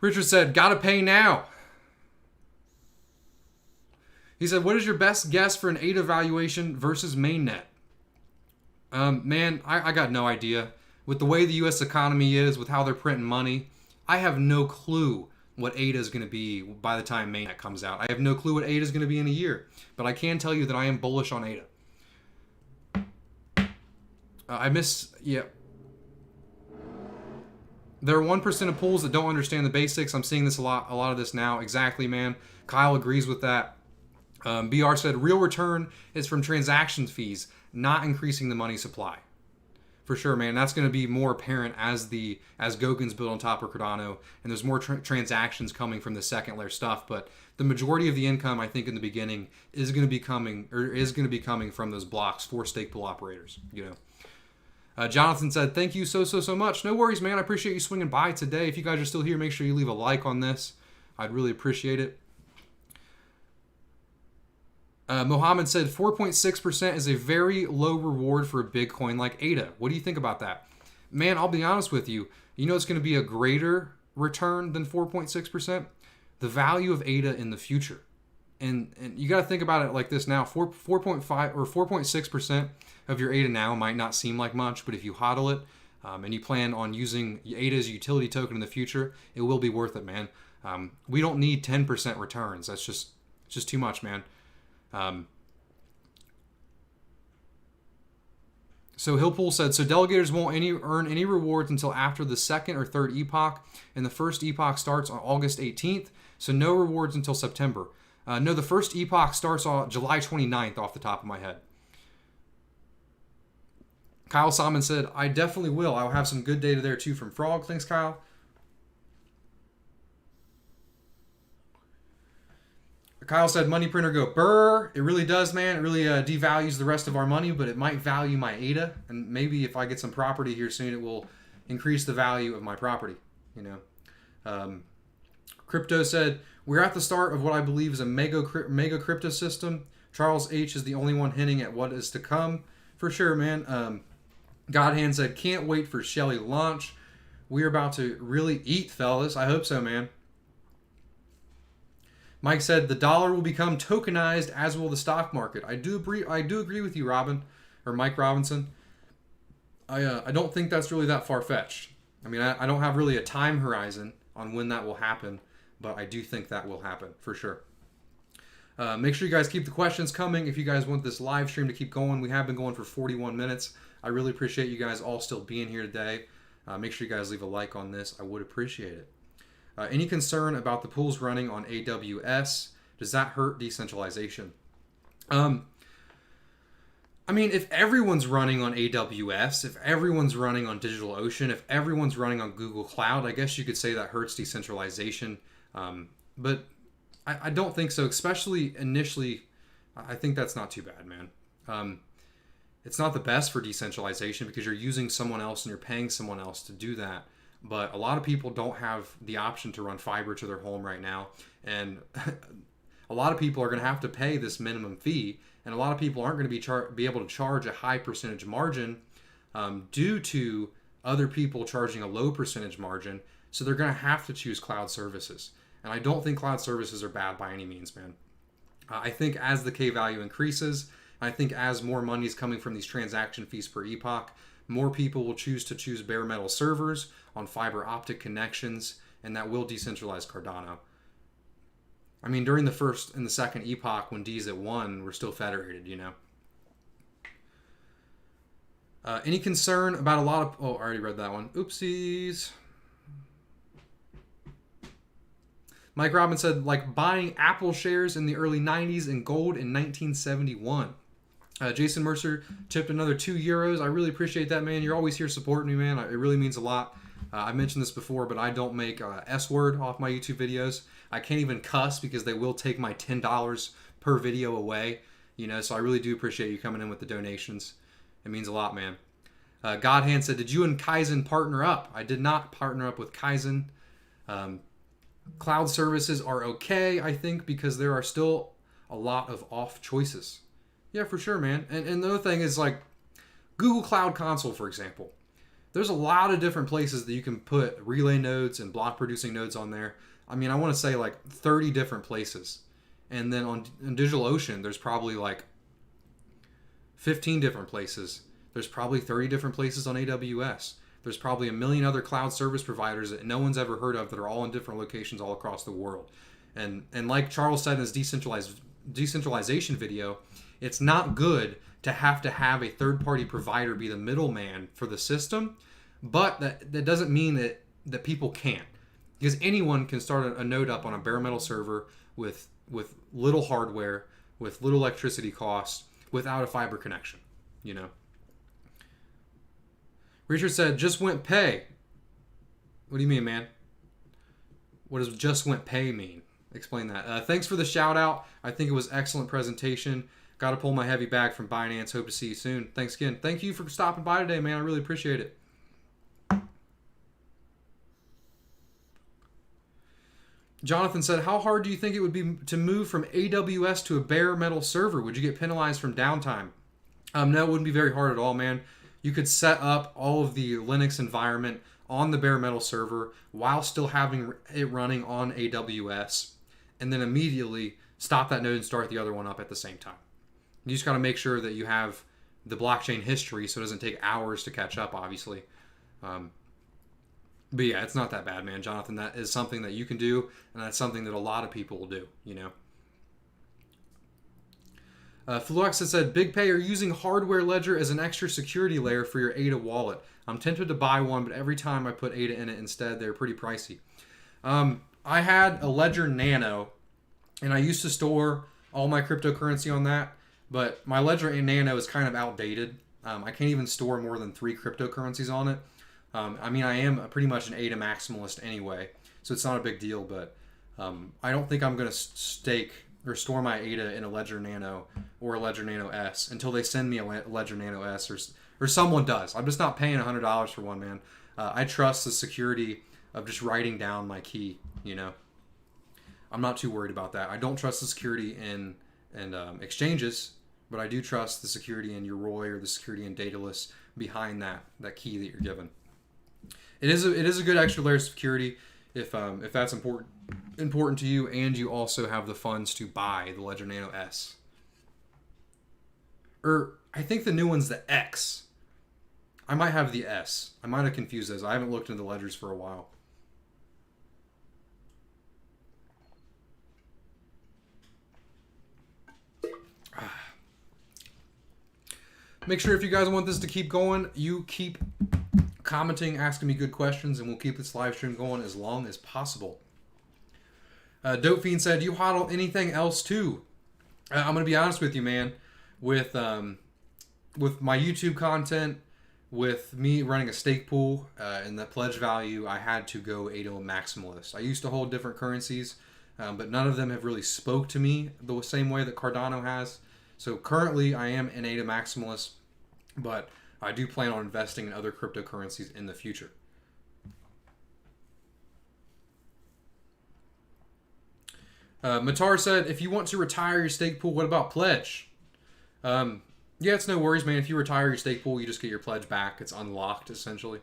Richard said, gotta pay now. He said, what is your best guess for an ADA valuation versus mainnet? Man, I got no idea. With the way the U.S. economy is, with how they're printing money, I have no clue what ADA is going to be by the time mainnet comes out. I have no clue what ADA is going to be in a year. But I can tell you that I am bullish on ADA. There are 1% of pools that don't understand the basics. I'm seeing this a lot of this now. Exactly, man. Kyle agrees with that. BR said, real return is from transaction fees, not increasing the money supply. For sure, man. That's going to be more apparent as Gogin's built on top of Cardano, and there's more transactions coming from the second layer stuff. But the majority of the income, I think, in the beginning is going to be coming from those blocks for Stakepool operators. You know. Jonathan said, thank you so much. No worries, man. I appreciate you swinging by today. If you guys are still here, make sure you leave a like on this. I'd really appreciate it. Mohammed said 4.6% is a very low reward for a big coin like ADA. What do you think about that? Man, I'll be honest with you. You know it's going to be a greater return than 4.6%? The value of ADA in the future. And you got to think about it like this now. 4.5 or 4.6% of your ADA now might not seem like much, but if you hodl it and you plan on using ADA as a utility token in the future, it will be worth it, man. We don't need 10% returns. That's just too much, man. So Hillpool said, so delegators won't earn any rewards until after the second or third epoch, and the first epoch starts on August 18th, so no rewards until September. No, the first epoch starts on July 29th off the top of my head. Kyle Simon said, I definitely will. I'll have some good data there too from Frog. Thanks, Kyle. Kyle said, money printer go burr. It really does, man. It really devalues the rest of our money, but it might value my ADA. And maybe if I get some property here soon, it will increase the value of my property. You know, Crypto said, we're at the start of what I believe is a mega crypto system. Charles H. is the only one hinting at what is to come. For sure, man. Godhand said, can't wait for Shelly launch. We're about to really eat, fellas. I hope so, man. Mike said the dollar will become tokenized, as will the stock market. I do agree with you, Robin, or Mike Robinson. I don't think that's really that far-fetched. I mean, I don't have really a time horizon on when that will happen, but I do think that will happen for sure. Make sure you guys keep the questions coming. If you guys want this live stream to keep going, we have been going for 41 minutes. I really appreciate you guys all still being here today. Make sure you guys leave a like on this. I would appreciate it. Any concern about the pools running on AWS? Does that hurt decentralization? I mean, if everyone's running on AWS, if everyone's running on DigitalOcean, if everyone's running on Google Cloud, I guess you could say that hurts decentralization. But I don't think so, especially initially. I think that's not too bad, man. It's not the best for decentralization because you're using someone else and you're paying someone else to do that. But a lot of people don't have the option to run fiber to their home right now. And a lot of people are going to have to pay this minimum fee. And a lot of people aren't going to be able to charge a high percentage margin due to other people charging a low percentage margin. So they're going to have to choose cloud services. And I don't think cloud services are bad by any means, man. I think as the K value increases, I think as more money is coming from these transaction fees per epoch, more people will choose bare metal servers on fiber optic connections, and that will decentralize Cardano. I mean, during the first and the second epoch, when D's at 1, we're still federated, you know. Any concern about a lot of... Oh, I already read that one. Oopsies. Mike Robbins said, like buying Apple shares in the early 90s and gold in 1971. Jason Mercer tipped another €2. I really appreciate that, man. You're always here supporting me, man. It really means a lot. I mentioned this before, but I don't make S-word off my YouTube videos. I can't even cuss because they will take my $10 per video away. You know, so I really do appreciate you coming in with the donations. It means a lot, man. Godhand said, did you and Kaizen partner up? I did not partner up with Kaizen. Cloud services are okay, I think, because there are still a lot of off choices. Yeah, for sure, man. And the other thing is, like, Google Cloud Console, for example. There's a lot of different places that you can put relay nodes and block producing nodes on there. I mean, I want to say like 30 different places. And then on DigitalOcean, there's probably like 15 different places. There's probably 30 different places on AWS. There's probably a million other cloud service providers that no one's ever heard of that are all in different locations all across the world. And like Charles said in his decentralization video, it's not good to have a third-party provider be the middleman for the system, but that doesn't mean that people can't. Because anyone can start a node up on a bare metal server with little hardware, with little electricity costs, without a fiber connection, you know. Richard said, just went pay. What do you mean, man? What does just went pay mean? Explain that. Thanks for the shout out. I think it was excellent presentation. Got to pull my heavy bag from Binance. Hope to see you soon. Thanks again. Thank you for stopping by today, man. I really appreciate it. Jonathan said, how hard do you think it would be to move from AWS to a bare metal server? Would you get penalized from downtime? No, it wouldn't be very hard at all, man. You could set up all of the Linux environment on the bare metal server while still having it running on AWS, and then immediately stop that node and start the other one up at the same time. You just got to make sure that you have the blockchain history so it doesn't take hours to catch up, obviously. But yeah, it's not that bad, man. Jonathan, that is something that you can do, and that's something that a lot of people will do, you know. Fluoxa said, BigPay are using hardware ledger as an extra security layer for your ADA wallet. I'm tempted to buy one, but every time I put ADA in it instead, they're pretty pricey. I had a Ledger Nano, and I used to store all my cryptocurrency on that, but my Ledger Nano is kind of outdated. I can't even store more than 3 cryptocurrencies on it. I mean, I am pretty much an ADA maximalist anyway, so it's not a big deal, but I don't think I'm going to stake or store my ADA in a Ledger Nano or a Ledger Nano S until they send me a Ledger Nano S or someone does. I'm just not paying $100 for one, man. I trust the security of just writing down my key, you know. I'm not too worried about that. I don't trust the security in exchanges, but I do trust the security in your ROI or the security in Daedalus behind that key that you're given. It is a good extra layer of security if that's important to you, and you also have the funds to buy the Ledger Nano S. Or I think the new one's the X. I might have the S. I might have confused those. I haven't looked into the ledgers for a while. Make sure if you guys want this to keep going, you keep commenting, asking me good questions, and we'll keep this live stream going as long as possible. Dope Fiend said, "You hodl anything else too?" I'm gonna be honest with you, man. With my YouTube content, with me running a stake pool and the pledge value, I had to go ADA maximalist. I used to hold different currencies, but none of them have really spoke to me the same way that Cardano has. So currently, I am an ADA maximalist, but I do plan on investing in other cryptocurrencies in the future. Matar said, if you want to retire your stake pool, what about pledge? Yeah, it's no worries, man. If you retire your stake pool, you just get your pledge back. It's unlocked, essentially.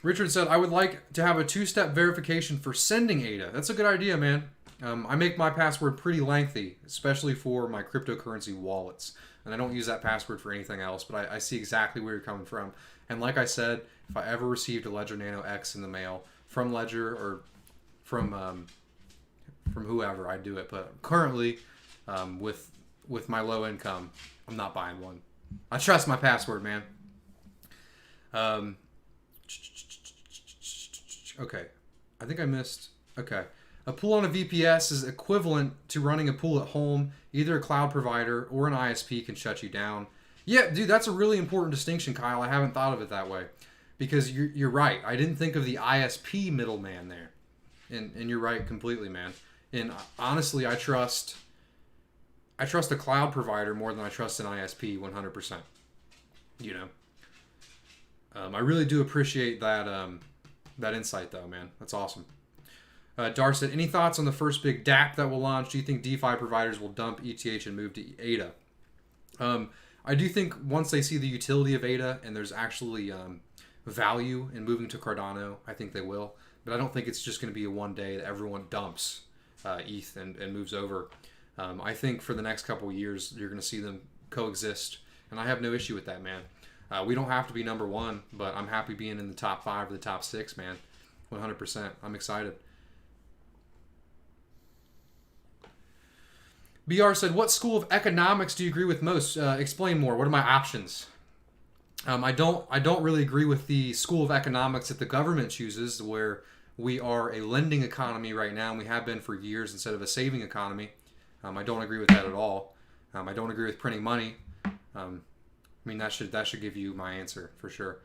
Richard said, I would like to have a 2-step verification for sending ADA. That's a good idea, man. I make my password pretty lengthy, especially for my cryptocurrency wallets. And I don't use that password for anything else, but I see exactly where you're coming from. And like I said, if I ever received a Ledger Nano X in the mail from Ledger or from whoever, I'd do it. But currently, with my low income, I'm not buying one. I trust my password, man. Okay. I think I missed... Okay. A pool on a VPS is equivalent to running a pool at home. Either a cloud provider or an ISP can shut you down. Yeah, dude, that's a really important distinction, Kyle. I haven't thought of it that way. Because you're right. I didn't think of the ISP middleman there. And you're right completely, man. And honestly, I trust a cloud provider more than I trust an ISP 100%. You know. I really do appreciate that insight, though, man. That's awesome. Dar said, any thoughts on the first big DApp that will launch? Do you think DeFi providers will dump ETH and move to ADA? I do think once they see the utility of ADA and there's actually value in moving to Cardano, I think they will. But I don't think it's just going to be a one day that everyone dumps ETH and moves over. I think for the next couple of years, you're going to see them coexist. And I have no issue with that, man. We don't have to be number one, but I'm happy being in the top 5 or the top 6, man. 100%. I'm excited. BR said, what school of economics do you agree with most? Explain more. What are my options? I don't really agree with the school of economics that the government chooses, where we are a lending economy right now, and we have been for years instead of a saving economy. I don't agree with that at all. I don't agree with printing money. I mean, that should give you my answer for sure.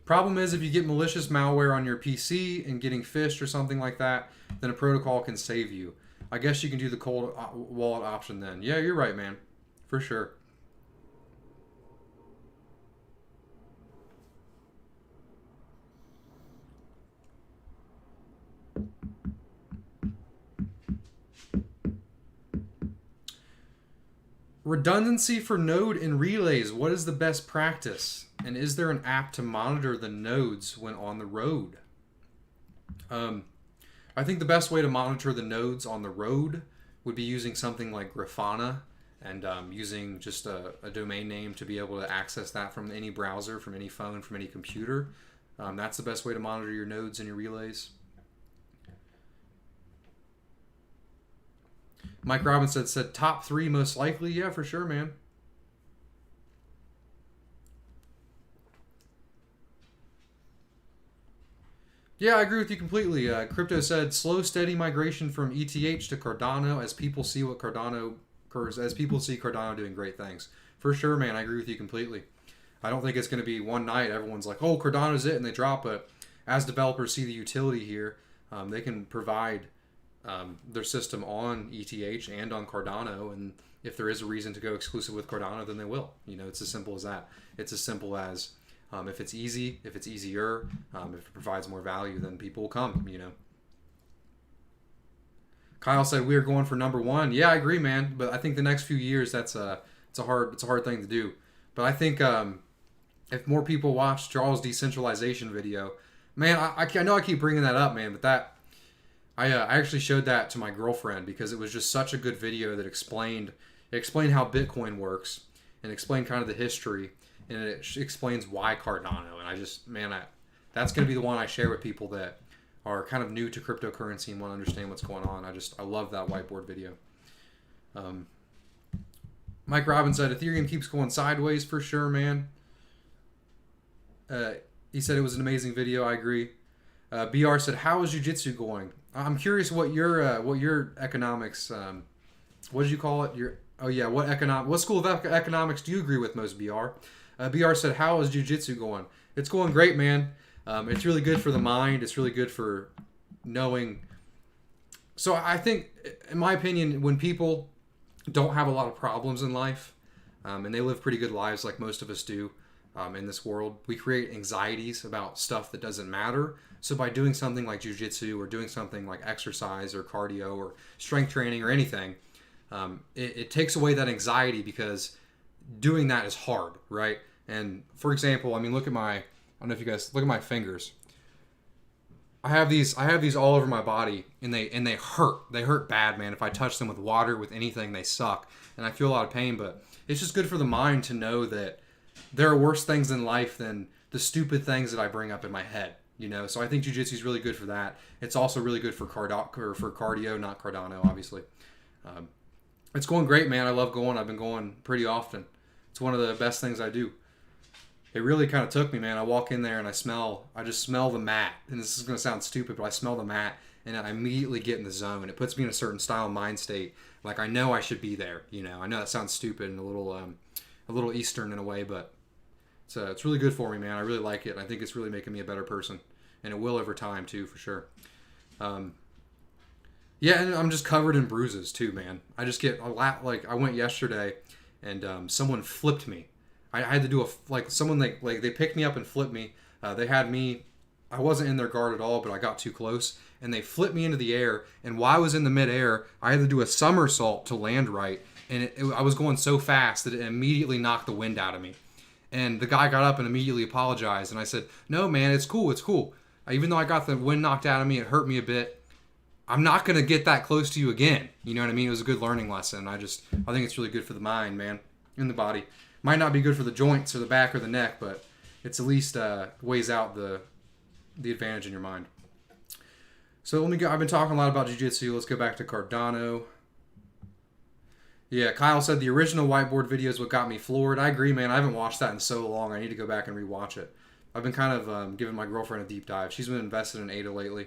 Problem is, if you get malicious malware on your PC and getting phished or something like that, then a protocol can save you. I guess you can do the cold wallet option then. Yeah, you're right, man. For sure. Redundancy for node and relays. What is the best practice? And is there an app to monitor the nodes when on the road? I think the best way to monitor the nodes on the road would be using something like Grafana and using just a domain name to be able to access that from any browser, from any phone, from any computer. That's the best way to monitor your nodes and your relays. Mike Robinson said top 3 most likely. Yeah, for sure, man. Yeah, I agree with you completely. Crypto said slow, steady migration from ETH to Cardano as people see Cardano doing great things. For sure, man. I agree with you completely. I don't think it's going to be one night. Everyone's like, oh, Cardano's it, and they drop it. As developers see the utility here, they can provide their system on ETH and on Cardano, and if there is a reason to go exclusive with Cardano, then they will. It's as simple as that. It's as simple as if it's easy, if it's easier, if it provides more value, then people will come. Kyle said we are going for number 1. Yeah, I agree, man. But I think the next few years, it's a hard thing to do. But I think if more people watch Charles' decentralization video, man, I know I keep bringing that up, man, but that. I actually showed that to my girlfriend because it was just such a good video that explained how Bitcoin works and explained kind of the history, and it explains why Cardano. And that's going to be the one I share with people that are kind of new to cryptocurrency and want to understand what's going on. I love that whiteboard video. Mike Robbins said Ethereum keeps going sideways for sure, man. He said it was an amazing video. I agree. BR said, how is Jujitsu going? I'm curious what your economics, what did you call it? What school of economics do you agree with most, BR? BR said, how is Jujitsu going? It's going great, man. It's really good for the mind. It's really good for knowing. So I think, in my opinion, when people don't have a lot of problems in life, and they live pretty good lives like most of us do in this world, we create anxieties about stuff that doesn't matter. So by doing something like jujitsu or doing something like exercise or cardio or strength training or anything, it takes away that anxiety because doing that is hard, right? And for example, I mean, look at I don't know if you guys look at my fingers. I have these all over my body, and they hurt. They hurt bad, man. If I touch them with water, with anything, they suck, and I feel a lot of pain. But it's just good for the mind to know that there are worse things in life than the stupid things that I bring up in my head. So I think jiu-jitsu is really good for that. It's also really good for cardio, not Cardano, obviously. It's going great, man. I love going. I've been going pretty often. It's one of the best things I do. It really kind of took me, man. I walk in there and I just smell the mat. And this is going to sound stupid, but I smell the mat and I immediately get in the zone. It puts me in a certain style of mind state. Like I know I should be there. I know that sounds stupid and a little Eastern in a way, but it's really good for me, man. I really like it. I think it's really making me a better person. And it will over time, too, for sure. Yeah, and I'm just covered in bruises, too, man. I just get a lot, like, I went yesterday, and someone flipped me. I had to do someone, they picked me up and flipped me. They had me, I wasn't in their guard at all, but I got too close, and they flipped me into the air, and while I was in the midair, I had to do a somersault to land right, and I was going so fast that it immediately knocked the wind out of me. And the guy got up and immediately apologized, and I said, no, man, it's cool. Even though I got the wind knocked out of me, it hurt me a bit. I'm not going to get that close to you again. You know what I mean? It was a good learning lesson. I think it's really good for the mind, man, and the body. Might not be good for the joints or the back or the neck, but it's at least weighs out the advantage in your mind. So let me go. I've been talking a lot about jiu-jitsu. Let's go back to Cardano. Yeah, Kyle said the original whiteboard video is what got me floored. I agree, man. I haven't watched that in so long. I need to go back and rewatch it. I've been kind of giving my girlfriend a deep dive. She's been invested in ADA lately,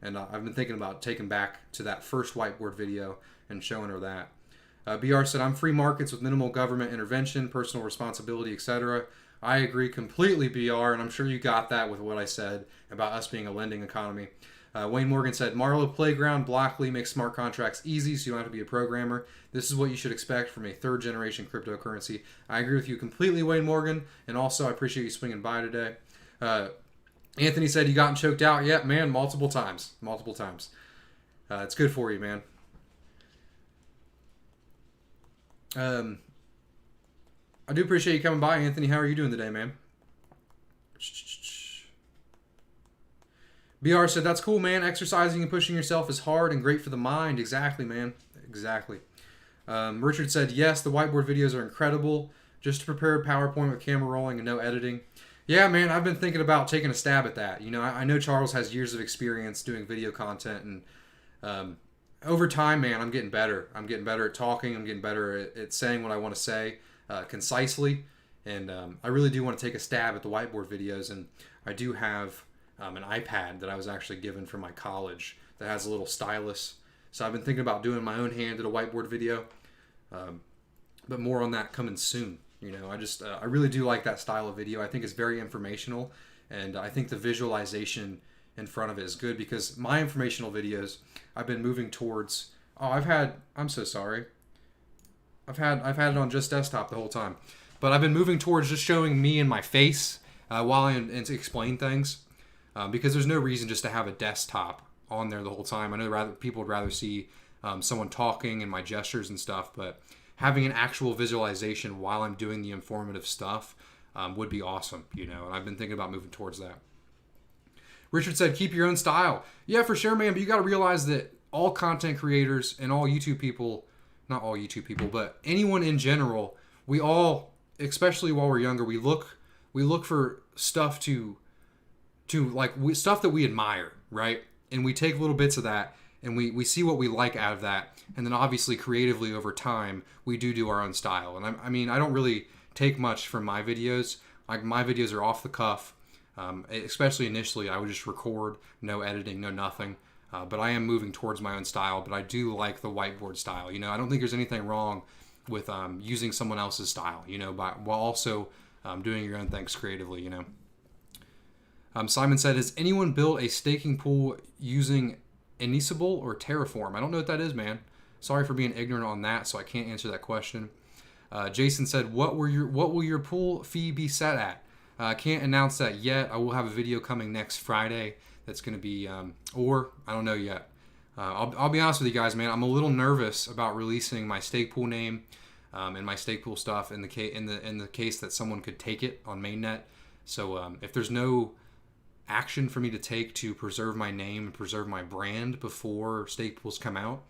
and I've been thinking about taking back to that first whiteboard video and showing her that. BR said, I'm free markets with minimal government intervention, personal responsibility, etc. I agree completely, BR, and I'm sure you got that with what I said about us being a lending economy. Wayne Morgan said, Marlowe Playground, Blockly makes smart contracts easy so you don't have to be a programmer. This is what you should expect from a third generation cryptocurrency. I agree with you completely, Wayne Morgan. And also, I appreciate you swinging by today. Anthony said, you gotten choked out yet? Man, multiple times. Multiple times. It's good for you, man. I do appreciate you coming by, Anthony. How are you doing today, man? BR said, that's cool, man. Exercising and pushing yourself is hard and great for the mind. Exactly, man. Exactly. Richard said, yes, the whiteboard videos are incredible. Just to prepare PowerPoint with camera rolling and no editing. Yeah, man, I've been thinking about taking a stab at that. You know, I know Charles has years of experience doing video content, and over time, man, I'm getting better. I'm getting better at talking. I'm getting better at saying what I want to say concisely. And I really do want to take a stab at the whiteboard videos. And I do have an iPad that I was actually given from my college that has a little stylus. So I've been thinking about doing my own hand at a whiteboard video. But more on that coming soon. You know, I really do like that style of video. I think it's very informational. And I think the visualization in front of it is good because my informational videos, I've been moving towards. I'm so sorry. I've had it on just desktop the whole time, but I've been moving towards just showing me and my face while I and to explain things, because there's no reason just to have a desktop on there the whole time. I know people would rather see someone talking and my gestures and stuff, but having an actual visualization while I'm doing the informative stuff would be awesome, you know. And I've been thinking about moving towards that. Richard said, keep your own style. Yeah, for sure, man. But you got to realize that all content creators and all YouTube people, not all YouTube people, but anyone in general, we all, especially while we're younger, we look for stuff stuff that we admire, right? And we take little bits of that and we see what we like out of that. And then obviously creatively over time, we do our own style. And I mean, I don't really take much from my videos. Like my videos are off the cuff. Especially initially, I would just record, no editing, no nothing. But I am moving towards my own style. But I do like the whiteboard style. You know, I don't think there's anything wrong with using someone else's style. You know, while also doing your own things creatively. You know. Simon said, "Has anyone built a staking pool using Ansible or Terraform?" I don't know what that is, man. Sorry for being ignorant on that, so I can't answer that question. Jason said, "What will your pool fee be set at?" I can't announce that yet. I will have a video coming next Friday that's going to be, or I don't know yet. I'll be honest with you guys, man. I'm a little nervous about releasing my Stakepool name and my Stakepool stuff in the case that someone could take it on mainnet. So if there's no action for me to take to preserve my name and preserve my brand before Stakepools come out,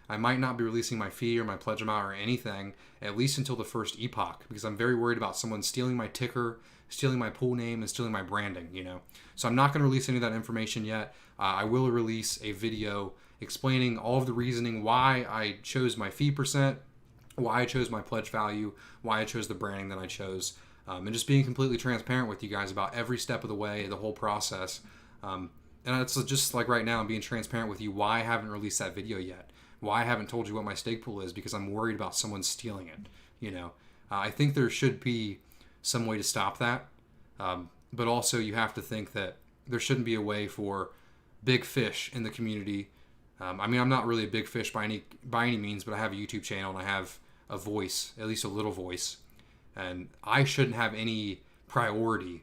I might not be releasing my fee or my pledge amount or anything, at least until the first epoch, because I'm very worried about someone stealing my ticker, stealing my pool name, and stealing my branding, you know. So I'm not going to release any of that information yet. I will release a video explaining all of the reasoning why I chose my fee percent, why I chose my pledge value, why I chose the branding that I chose, and just being completely transparent with you guys about every step of the way, the whole process. And it's just like right now, I'm being transparent with you why I haven't released that video yet. Why I haven't told you what my stake pool is, because I'm worried about someone stealing it, you know. I think there should be some way to stop that. But also you have to think that there shouldn't be a way for big fish in the community. I mean, I'm not really a big fish by any means, but I have a YouTube channel and I have a voice, at least a little voice. And I shouldn't have any priority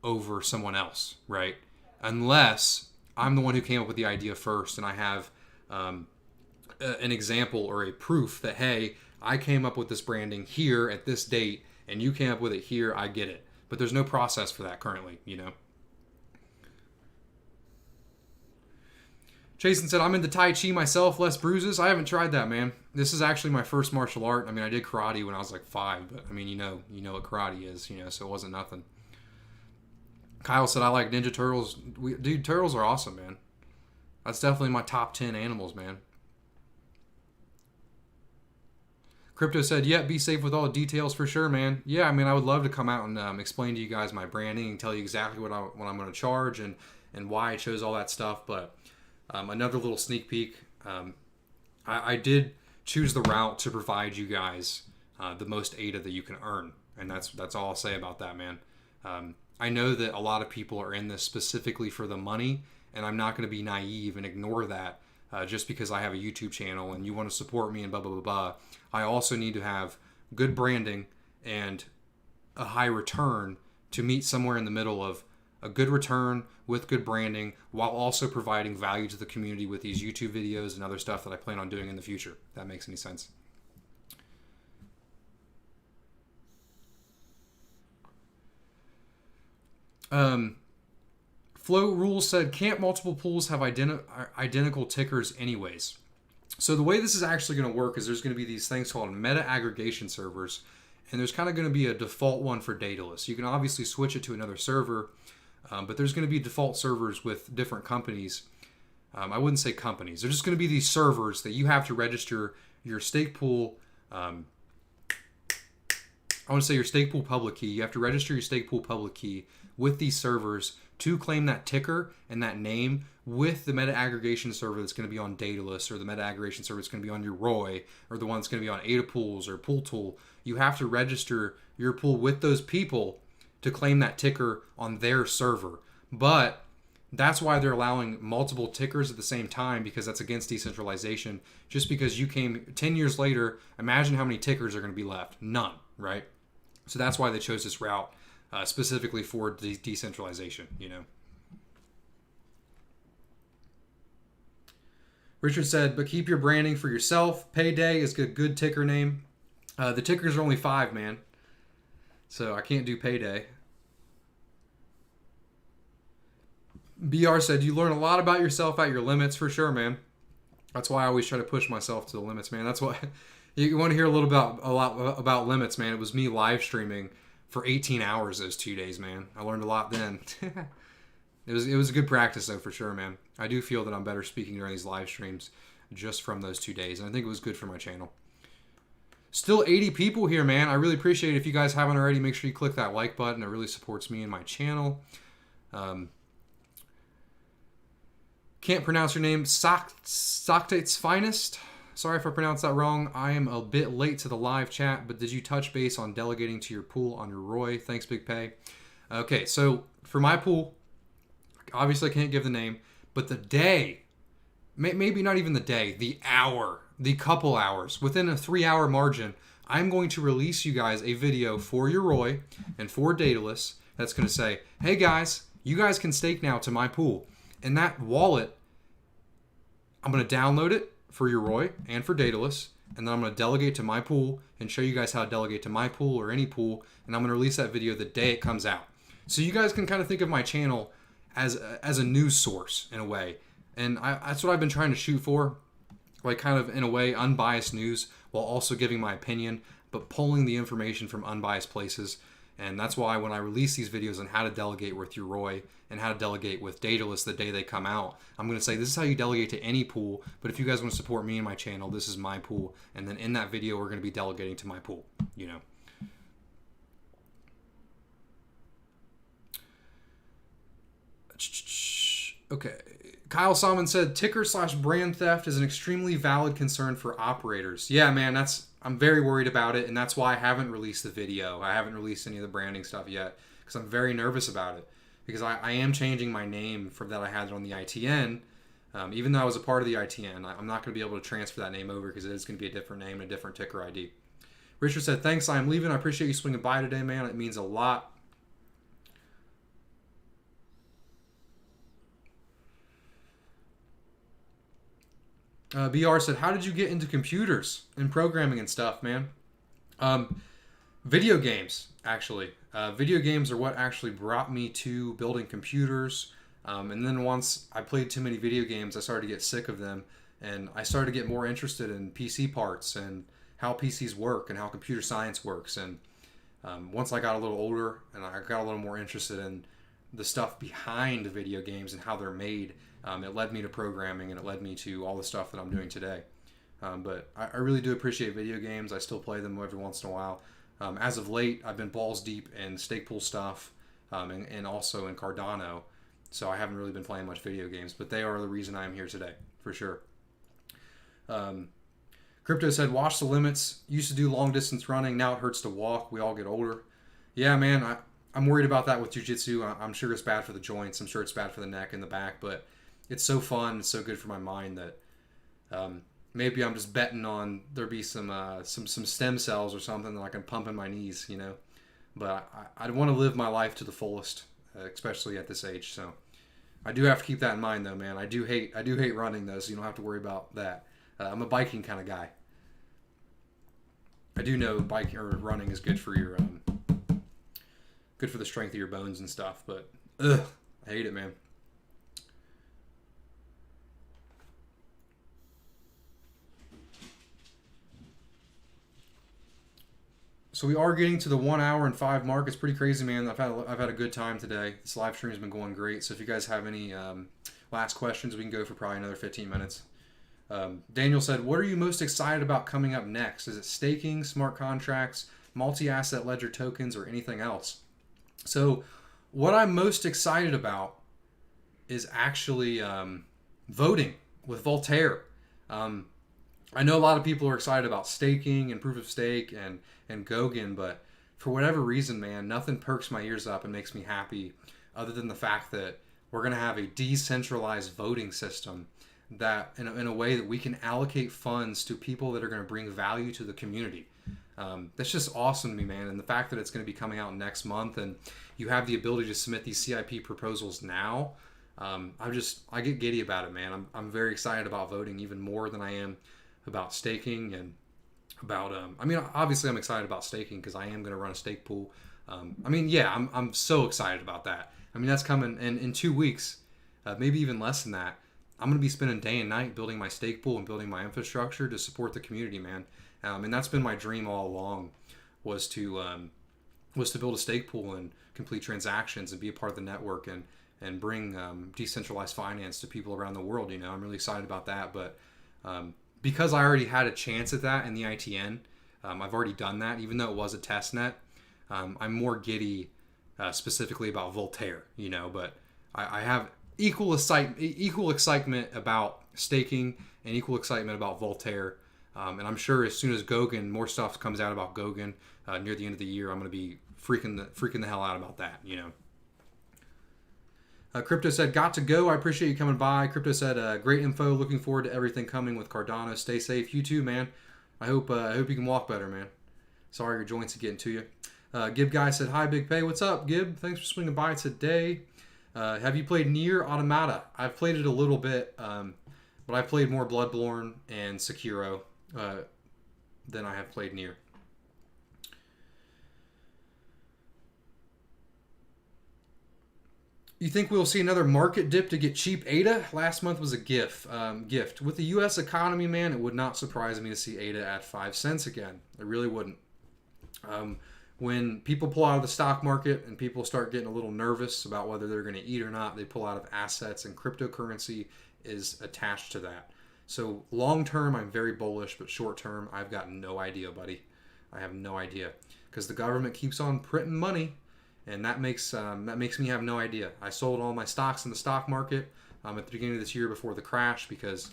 over someone else, right? Unless I'm the one who came up with the idea first and I have an example or a proof that, hey, I came up with this branding here at this date and you came up with it here, I get it. But there's no process for that currently, you know. Jason said, I'm into Tai Chi myself, less bruises. I haven't tried that, man. This is actually my first martial art. I mean, I did karate when I was like 5, but I mean, you know what karate is, you know, so it wasn't nothing. Kyle said, I like Ninja Turtles. Dude, turtles are awesome, man. That's definitely my top 10 animals, man. Crypto said, yeah, be safe with all the details for sure, man. Yeah, I mean, I would love to come out and explain to you guys my branding and tell you exactly what I'm going to charge and why I chose all that stuff. But another little sneak peek, I did choose the route to provide you guys the most ADA that you can earn. And that's all I'll say about that, man. I know that a lot of people are in this specifically for the money and I'm not going to be naive and ignore that just because I have a YouTube channel and you want to support me and blah, blah, blah, blah. I also need to have good branding and a high return to meet somewhere in the middle of a good return with good branding while also providing value to the community with these YouTube videos and other stuff that I plan on doing in the future. If that makes any sense. Flow Rules said, can't multiple pools have identical tickers anyways? So the way this is actually going to work is there's going to be these things called meta aggregation servers, and there's kind of going to be a default one for Daedalus. You can obviously switch it to another server, but there's going to be default servers with different companies. I wouldn't say companies. There's just going to be these servers that you have to register your Stakepool. I want to say your Stakepool public key. You have to register your Stakepool public key with these servers to claim that ticker and that name with the meta aggregation server that's going to be on Daedalus, or the meta aggregation server that's going to be on your Roy, or the one that's going to be on Ada Pools or Pool Tool. You have to register your pool with those people to claim that ticker on their server. But that's why they're allowing multiple tickers at the same time, because that's against decentralization. Just because you came 10 years later, imagine how many tickers are going to be left. None, right? So that's why they chose this route specifically for decentralization, you know. Richard said, but keep your branding for yourself. Payday is a good ticker name. The tickers are only 5, man. So I can't do Payday. BR said, you learn a lot about yourself at your limits, for sure, man. That's why I always try to push myself to the limits, man. That's why you want to hear a lot about limits, man. It was me live streaming for 18 hours those 2 days, man. I learned a lot then. It was a good practice, though, for sure, man. I do feel that I'm better speaking during these live streams just from those 2 days, and I think it was good for my channel. Still 80 people here, man. I really appreciate it. If you guys haven't already, make sure you click that like button. It really supports me and my channel. Can't pronounce your name. Soctate's Finest. Sorry if I pronounced that wrong. I am a bit late to the live chat, but did you touch base on delegating to your pool on your Roy? Thanks, Big Pay. Okay, so for my pool, obviously I can't give the name, but the day, maybe not even the day, the hour, the couple hours, within a 3-hour margin, I'm going to release you guys a video for your Roy and for Daedalus that's going to say, hey guys, you guys can stake now to my pool. And that wallet, I'm going to download it for your Roy and for Daedalus, and then I'm going to delegate to my pool and show you guys how to delegate to my pool or any pool, and I'm going to release that video the day it comes out. So you guys can kind of think of my channel as a news source in a way. And that's what I've been trying to shoot for, like kind of in a way unbiased news while also giving my opinion, but pulling the information from unbiased places. And that's why when I release these videos on how to delegate with your Roy and how to delegate with Daedalus the day they come out, I'm going to say this is how you delegate to any pool, but if you guys want to support me and my channel, this is my pool. And then in that video, we're going to be delegating to my pool, you know. Okay. Kyle Salmon said, ticker/brand theft is an extremely valid concern for operators. Yeah, man, I'm very worried about it, and that's why I haven't released the video. I haven't released any of the branding stuff yet, because I'm very nervous about it. Because I am changing my name from that I had it on the ITN. Even though I was a part of the ITN, I'm not going to be able to transfer that name over because it is going to be a different name and a different ticker ID. Richard said, thanks, I'm leaving. I appreciate you swinging by today, man. It means a lot. BR said, how did you get into computers and programming and stuff, man? Video games, actually. Video games are what actually brought me to building computers. And then once I played too many video games, I started to get sick of them. And I started to get more interested in PC parts and how PCs work and how computer science works. And once I got a little older and I got a little more interested in the stuff behind video games and how they're made, it led me to programming, and it led me to all the stuff that I'm doing today. But I really do appreciate video games. I still play them every once in a while. As of late, I've been balls deep in Stakepool stuff and also in Cardano. So I haven't really been playing much video games, but they are the reason I'm here today, for sure. Crypto said, watch the limits. Used to do long distance running. Now it hurts to walk. We all get older. Yeah, man, I'm worried about that with Jujitsu. I'm sure it's bad for the joints. I'm sure it's bad for the neck and the back, but it's so fun, it's so good for my mind that maybe I'm just betting on there be some stem cells or something that I can pump in my knees, you know. But I want to live my life to the fullest, especially at this age. So I do have to keep that in mind, though, man. I do hate running though, so you don't have to worry about that. I'm a biking kind of guy. I do know biking or running is good for your good for the strength of your bones and stuff, but I hate it, man. So we are getting to the 1 hour and 5 mark. It's pretty crazy, man. I've had a good time today. This live stream has been going great. So if you guys have any last questions, we can go for probably another 15 minutes. Daniel said, "What are you most excited about coming up next? Is it staking, smart contracts, multi-asset ledger tokens, or anything else?" So what I'm most excited about is actually voting with Voltaire. I know a lot of people are excited about staking and proof of stake and Goguen, but for whatever reason, man, nothing perks my ears up and makes me happy other than the fact that we're going to have a decentralized voting system that in a way that we can allocate funds to people that are going to bring value to the community. That's just awesome to me, man. And the fact that it's going to be coming out next month and you have the ability to submit these CIP proposals now, I get giddy about it, man. I'm very excited about voting even more than I am about staking and about obviously I'm excited about staking because I am going to run a stake pool. I'm so excited about that. I mean, that's coming in 2 weeks, maybe even less than that. I'm going to be spending day and night building my stake pool and building my infrastructure to support the community, man. And that's been my dream all along, was to build a stake pool and complete transactions and be a part of the network and bring decentralized finance to people around the world. You know, I'm really excited about that. But because I already had a chance at that in the ITN, I've already done that, even though it was a test net. I'm more giddy specifically about Voltaire, you know, but I have equal excitement about staking and equal excitement about Voltaire. And I'm sure as soon as Goguen, more stuff comes out about Goguen near the end of the year, I'm going to be freaking the hell out about that, you know. Crypto said, "Got to go. I appreciate you coming by." Crypto said, "Great info. Looking forward to everything coming with Cardano. Stay safe. You too, man. I hope you can walk better, man. Sorry your joints are getting to you." Gib Guy said, "Hi, Big Pay." What's up, Gib? Thanks for swinging by today. Have you played Nier Automata? I've played it a little bit, but I've played more Bloodborne and Sekiro than I have played Nier. You think we'll see another market dip to get cheap ADA? Last month was a gift. With the U.S. economy, man, it would not surprise me to see ADA at 5 cents again. It really wouldn't. When people pull out of the stock market and people start getting a little nervous about whether they're going to eat or not, they pull out of assets, and cryptocurrency is attached to that. So long term, I'm very bullish, but short term, I've got no idea, buddy. I have no idea because the government keeps on printing money. And that makes me have no idea. I sold all my stocks in the stock market at the beginning of this year before the crash because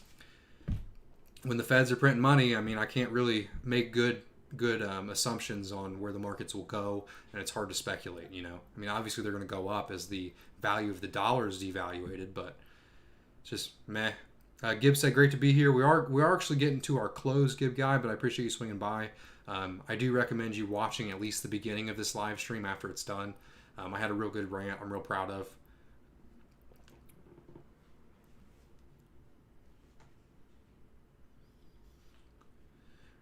when the feds are printing money, I mean, I can't really make good assumptions on where the markets will go, and it's hard to speculate. You know, I mean, obviously they're going to go up as the value of the dollar is devaluated, but it's just meh. Gib said, "Great to be here." We are actually getting to our close, Gib Guy, but I appreciate you swinging by. I do recommend you watching at least the beginning of this live stream after it's done. I had a real good rant I'm real proud of.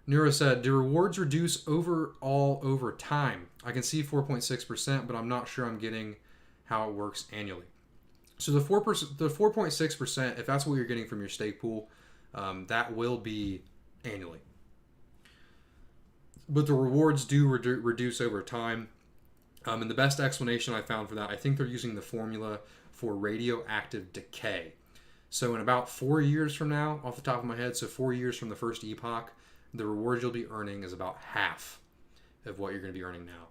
Neuro said, "Do rewards reduce overall over time? I can see 4.6%, but I'm not sure I'm getting how it works annually." So the 4.6%, if that's what you're getting from your stake pool, that will be annually. But the rewards do reduce over time. And the best explanation I found for that, I think they're using the formula for radioactive decay. So in about 4 years from now, off the top of my head, so 4 years from the first epoch, the reward you'll be earning is about half of what you're going to be earning now.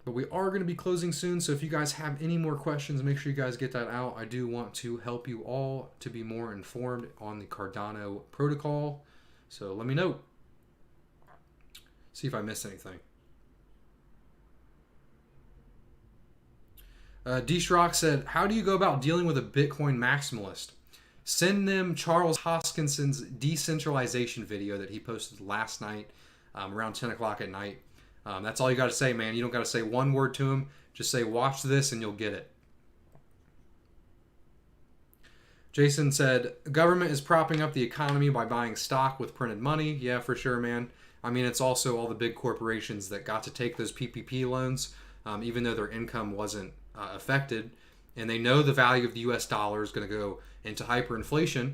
But we are going to be closing soon, so if you guys have any more questions, make sure you guys get that out. I do want to help you all to be more informed on the Cardano protocol. So let me know. See if I missed anything. D-Shrock said, how do you go about dealing with a Bitcoin maximalist? Send them Charles Hoskinson's decentralization video that he posted last night around 10 o'clock at night. That's all you got to say, man. You don't got to say one word to him. Just say, watch this, and you'll get it. Jason said, government is propping up the economy by buying stock with printed money. Yeah, for sure, man. I mean, it's also all the big corporations that got to take those PPP loans, even though their income wasn't affected. And they know the value of the US dollar is going to go into hyperinflation,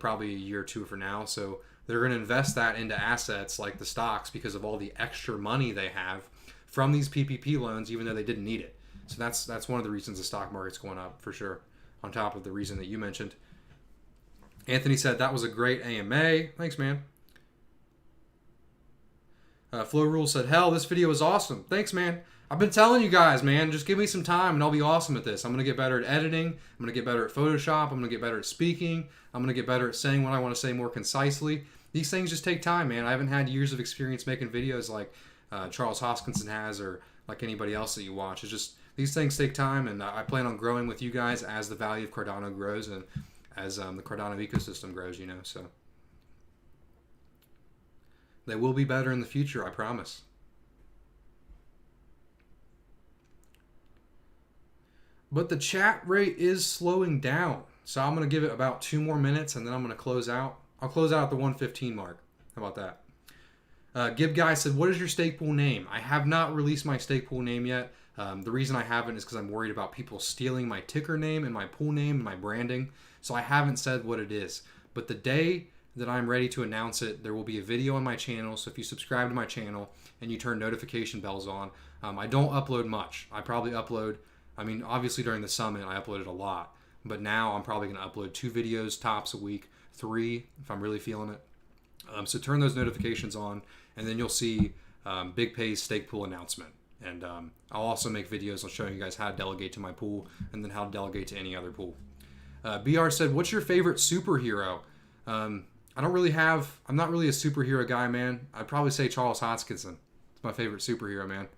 probably a year or two from now. So they're going to invest that into assets like the stocks because of all the extra money they have from these PPP loans, even though they didn't need it. So that's one of the reasons the stock market's going up, for sure, on top of the reason that you mentioned. Anthony said, that was a great AMA. Thanks, man. Flow Rule said, hell, this video is awesome. Thanks, man. I've been telling you guys, man, just give me some time and I'll be awesome at this. I'm going to get better at editing. I'm going to get better at Photoshop. I'm going to get better at speaking. I'm going to get better at saying what I want to say more concisely. These things just take time, man. I haven't had years of experience making videos like Charles Hoskinson has, or like anybody else that you watch. It's just, these things take time, and I plan on growing with you guys as the value of Cardano grows and as the Cardano ecosystem grows, you know, so. They will be better in the future, I promise. But the chat rate is slowing down. So I'm going to give it about 2 more minutes and then I'm going to close out. I'll close out at the 1:15 mark. How about that? Gib Guy said, what is your Stakepool name? I have not released my Stakepool name yet. The reason I haven't is because I'm worried about people stealing my ticker name and my pool name and my branding. So I haven't said what it is. But the day that I'm ready to announce it, there will be a video on my channel. So if you subscribe to my channel and you turn notification bells on, I don't upload much. I probably upload, I mean, obviously during the summit, I uploaded a lot. But now I'm probably going to upload 2 videos tops a week, 3 if I'm really feeling it. So turn those notifications on, and then you'll see Big Pay's Stakepool announcement. And I'll also make videos on showing you guys how to delegate to my pool and then how to delegate to any other pool. BR said, what's your favorite superhero? I'm not really a superhero guy, man. I'd probably say Charles Hoskinson. It's my favorite superhero, man.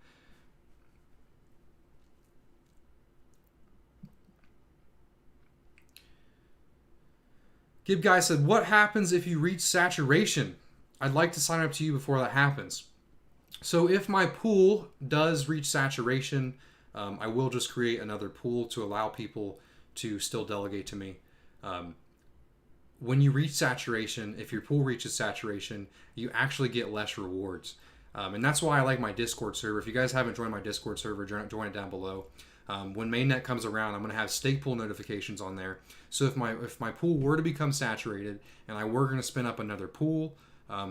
Gib Guy said, what happens if you reach saturation? I'd like to sign up to you before that happens. So if my pool does reach saturation, I will just create another pool to allow people to still delegate to me. When you reach saturation, if your pool reaches saturation, you actually get less rewards. And that's why I like my Discord server. If you guys haven't joined my Discord server, join it down below. When mainnet comes around, I'm going to have Stakepool notifications on there. So if my pool were to become saturated and I were going to spin up another pool,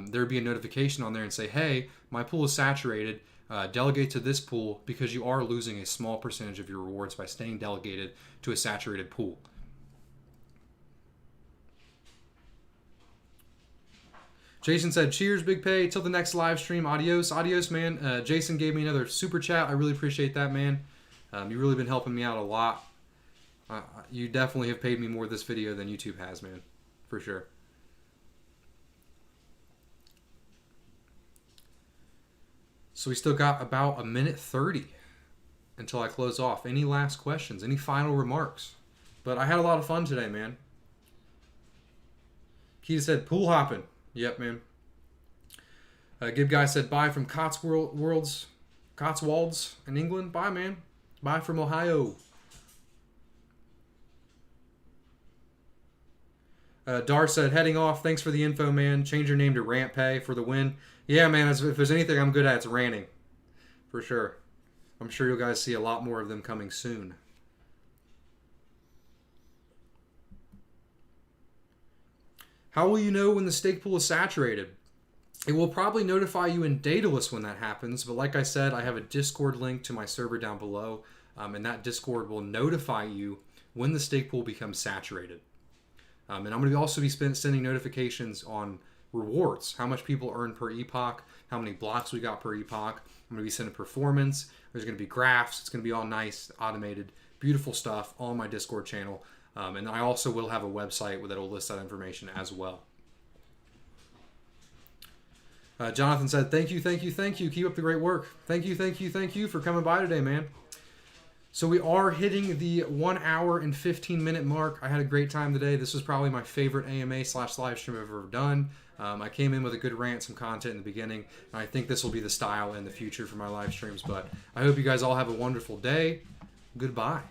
there'd be a notification on there and say, hey, my pool is saturated. Delegate to this pool, because you are losing a small percentage of your rewards by staying delegated to a saturated pool. Jason said, cheers, Big Pay. Till the next live stream. Adios. Adios, man. Jason gave me another super chat. I really appreciate that, man. You've really been helping me out a lot. You definitely have paid me more this video than YouTube has, man. For sure. So we still got about 1:30 until I close off. Any last questions? Any final remarks? But I had a lot of fun today, man. Keita said, pool hopping. Yep, man. Gib Guy said, bye from Cotswolds in England. Bye, man. Bye from Ohio. Dar said, heading off. Thanks for the info, man. Change your name to Rant Pay for the win. Yeah, man. If there's anything I'm good at, it's ranting. For sure. I'm sure you guys see a lot more of them coming soon. How will you know when the stake pool is saturated? It will probably notify you in Daedalus when that happens, but like I said, I have a Discord link to my server down below, and that Discord will notify you when the stake pool becomes saturated. And I'm going to also be sending notifications on rewards, how much people earn per epoch, how many blocks we got per epoch. I'm going to be sending performance. There's going to be graphs. It's going to be all nice, automated, beautiful stuff all on my Discord channel. And I also will have a website that will list that information as well. Jonathan said, thank you. Keep up the great work. Thank you for coming by today, man. So we are hitting the 1 hour and 15-minute mark. I had a great time today. This was probably my favorite AMA/live stream I've ever done. I came in with a good rant, some content in the beginning, and I think this will be the style in the future for my live streams. But I hope you guys all have a wonderful day. Goodbye.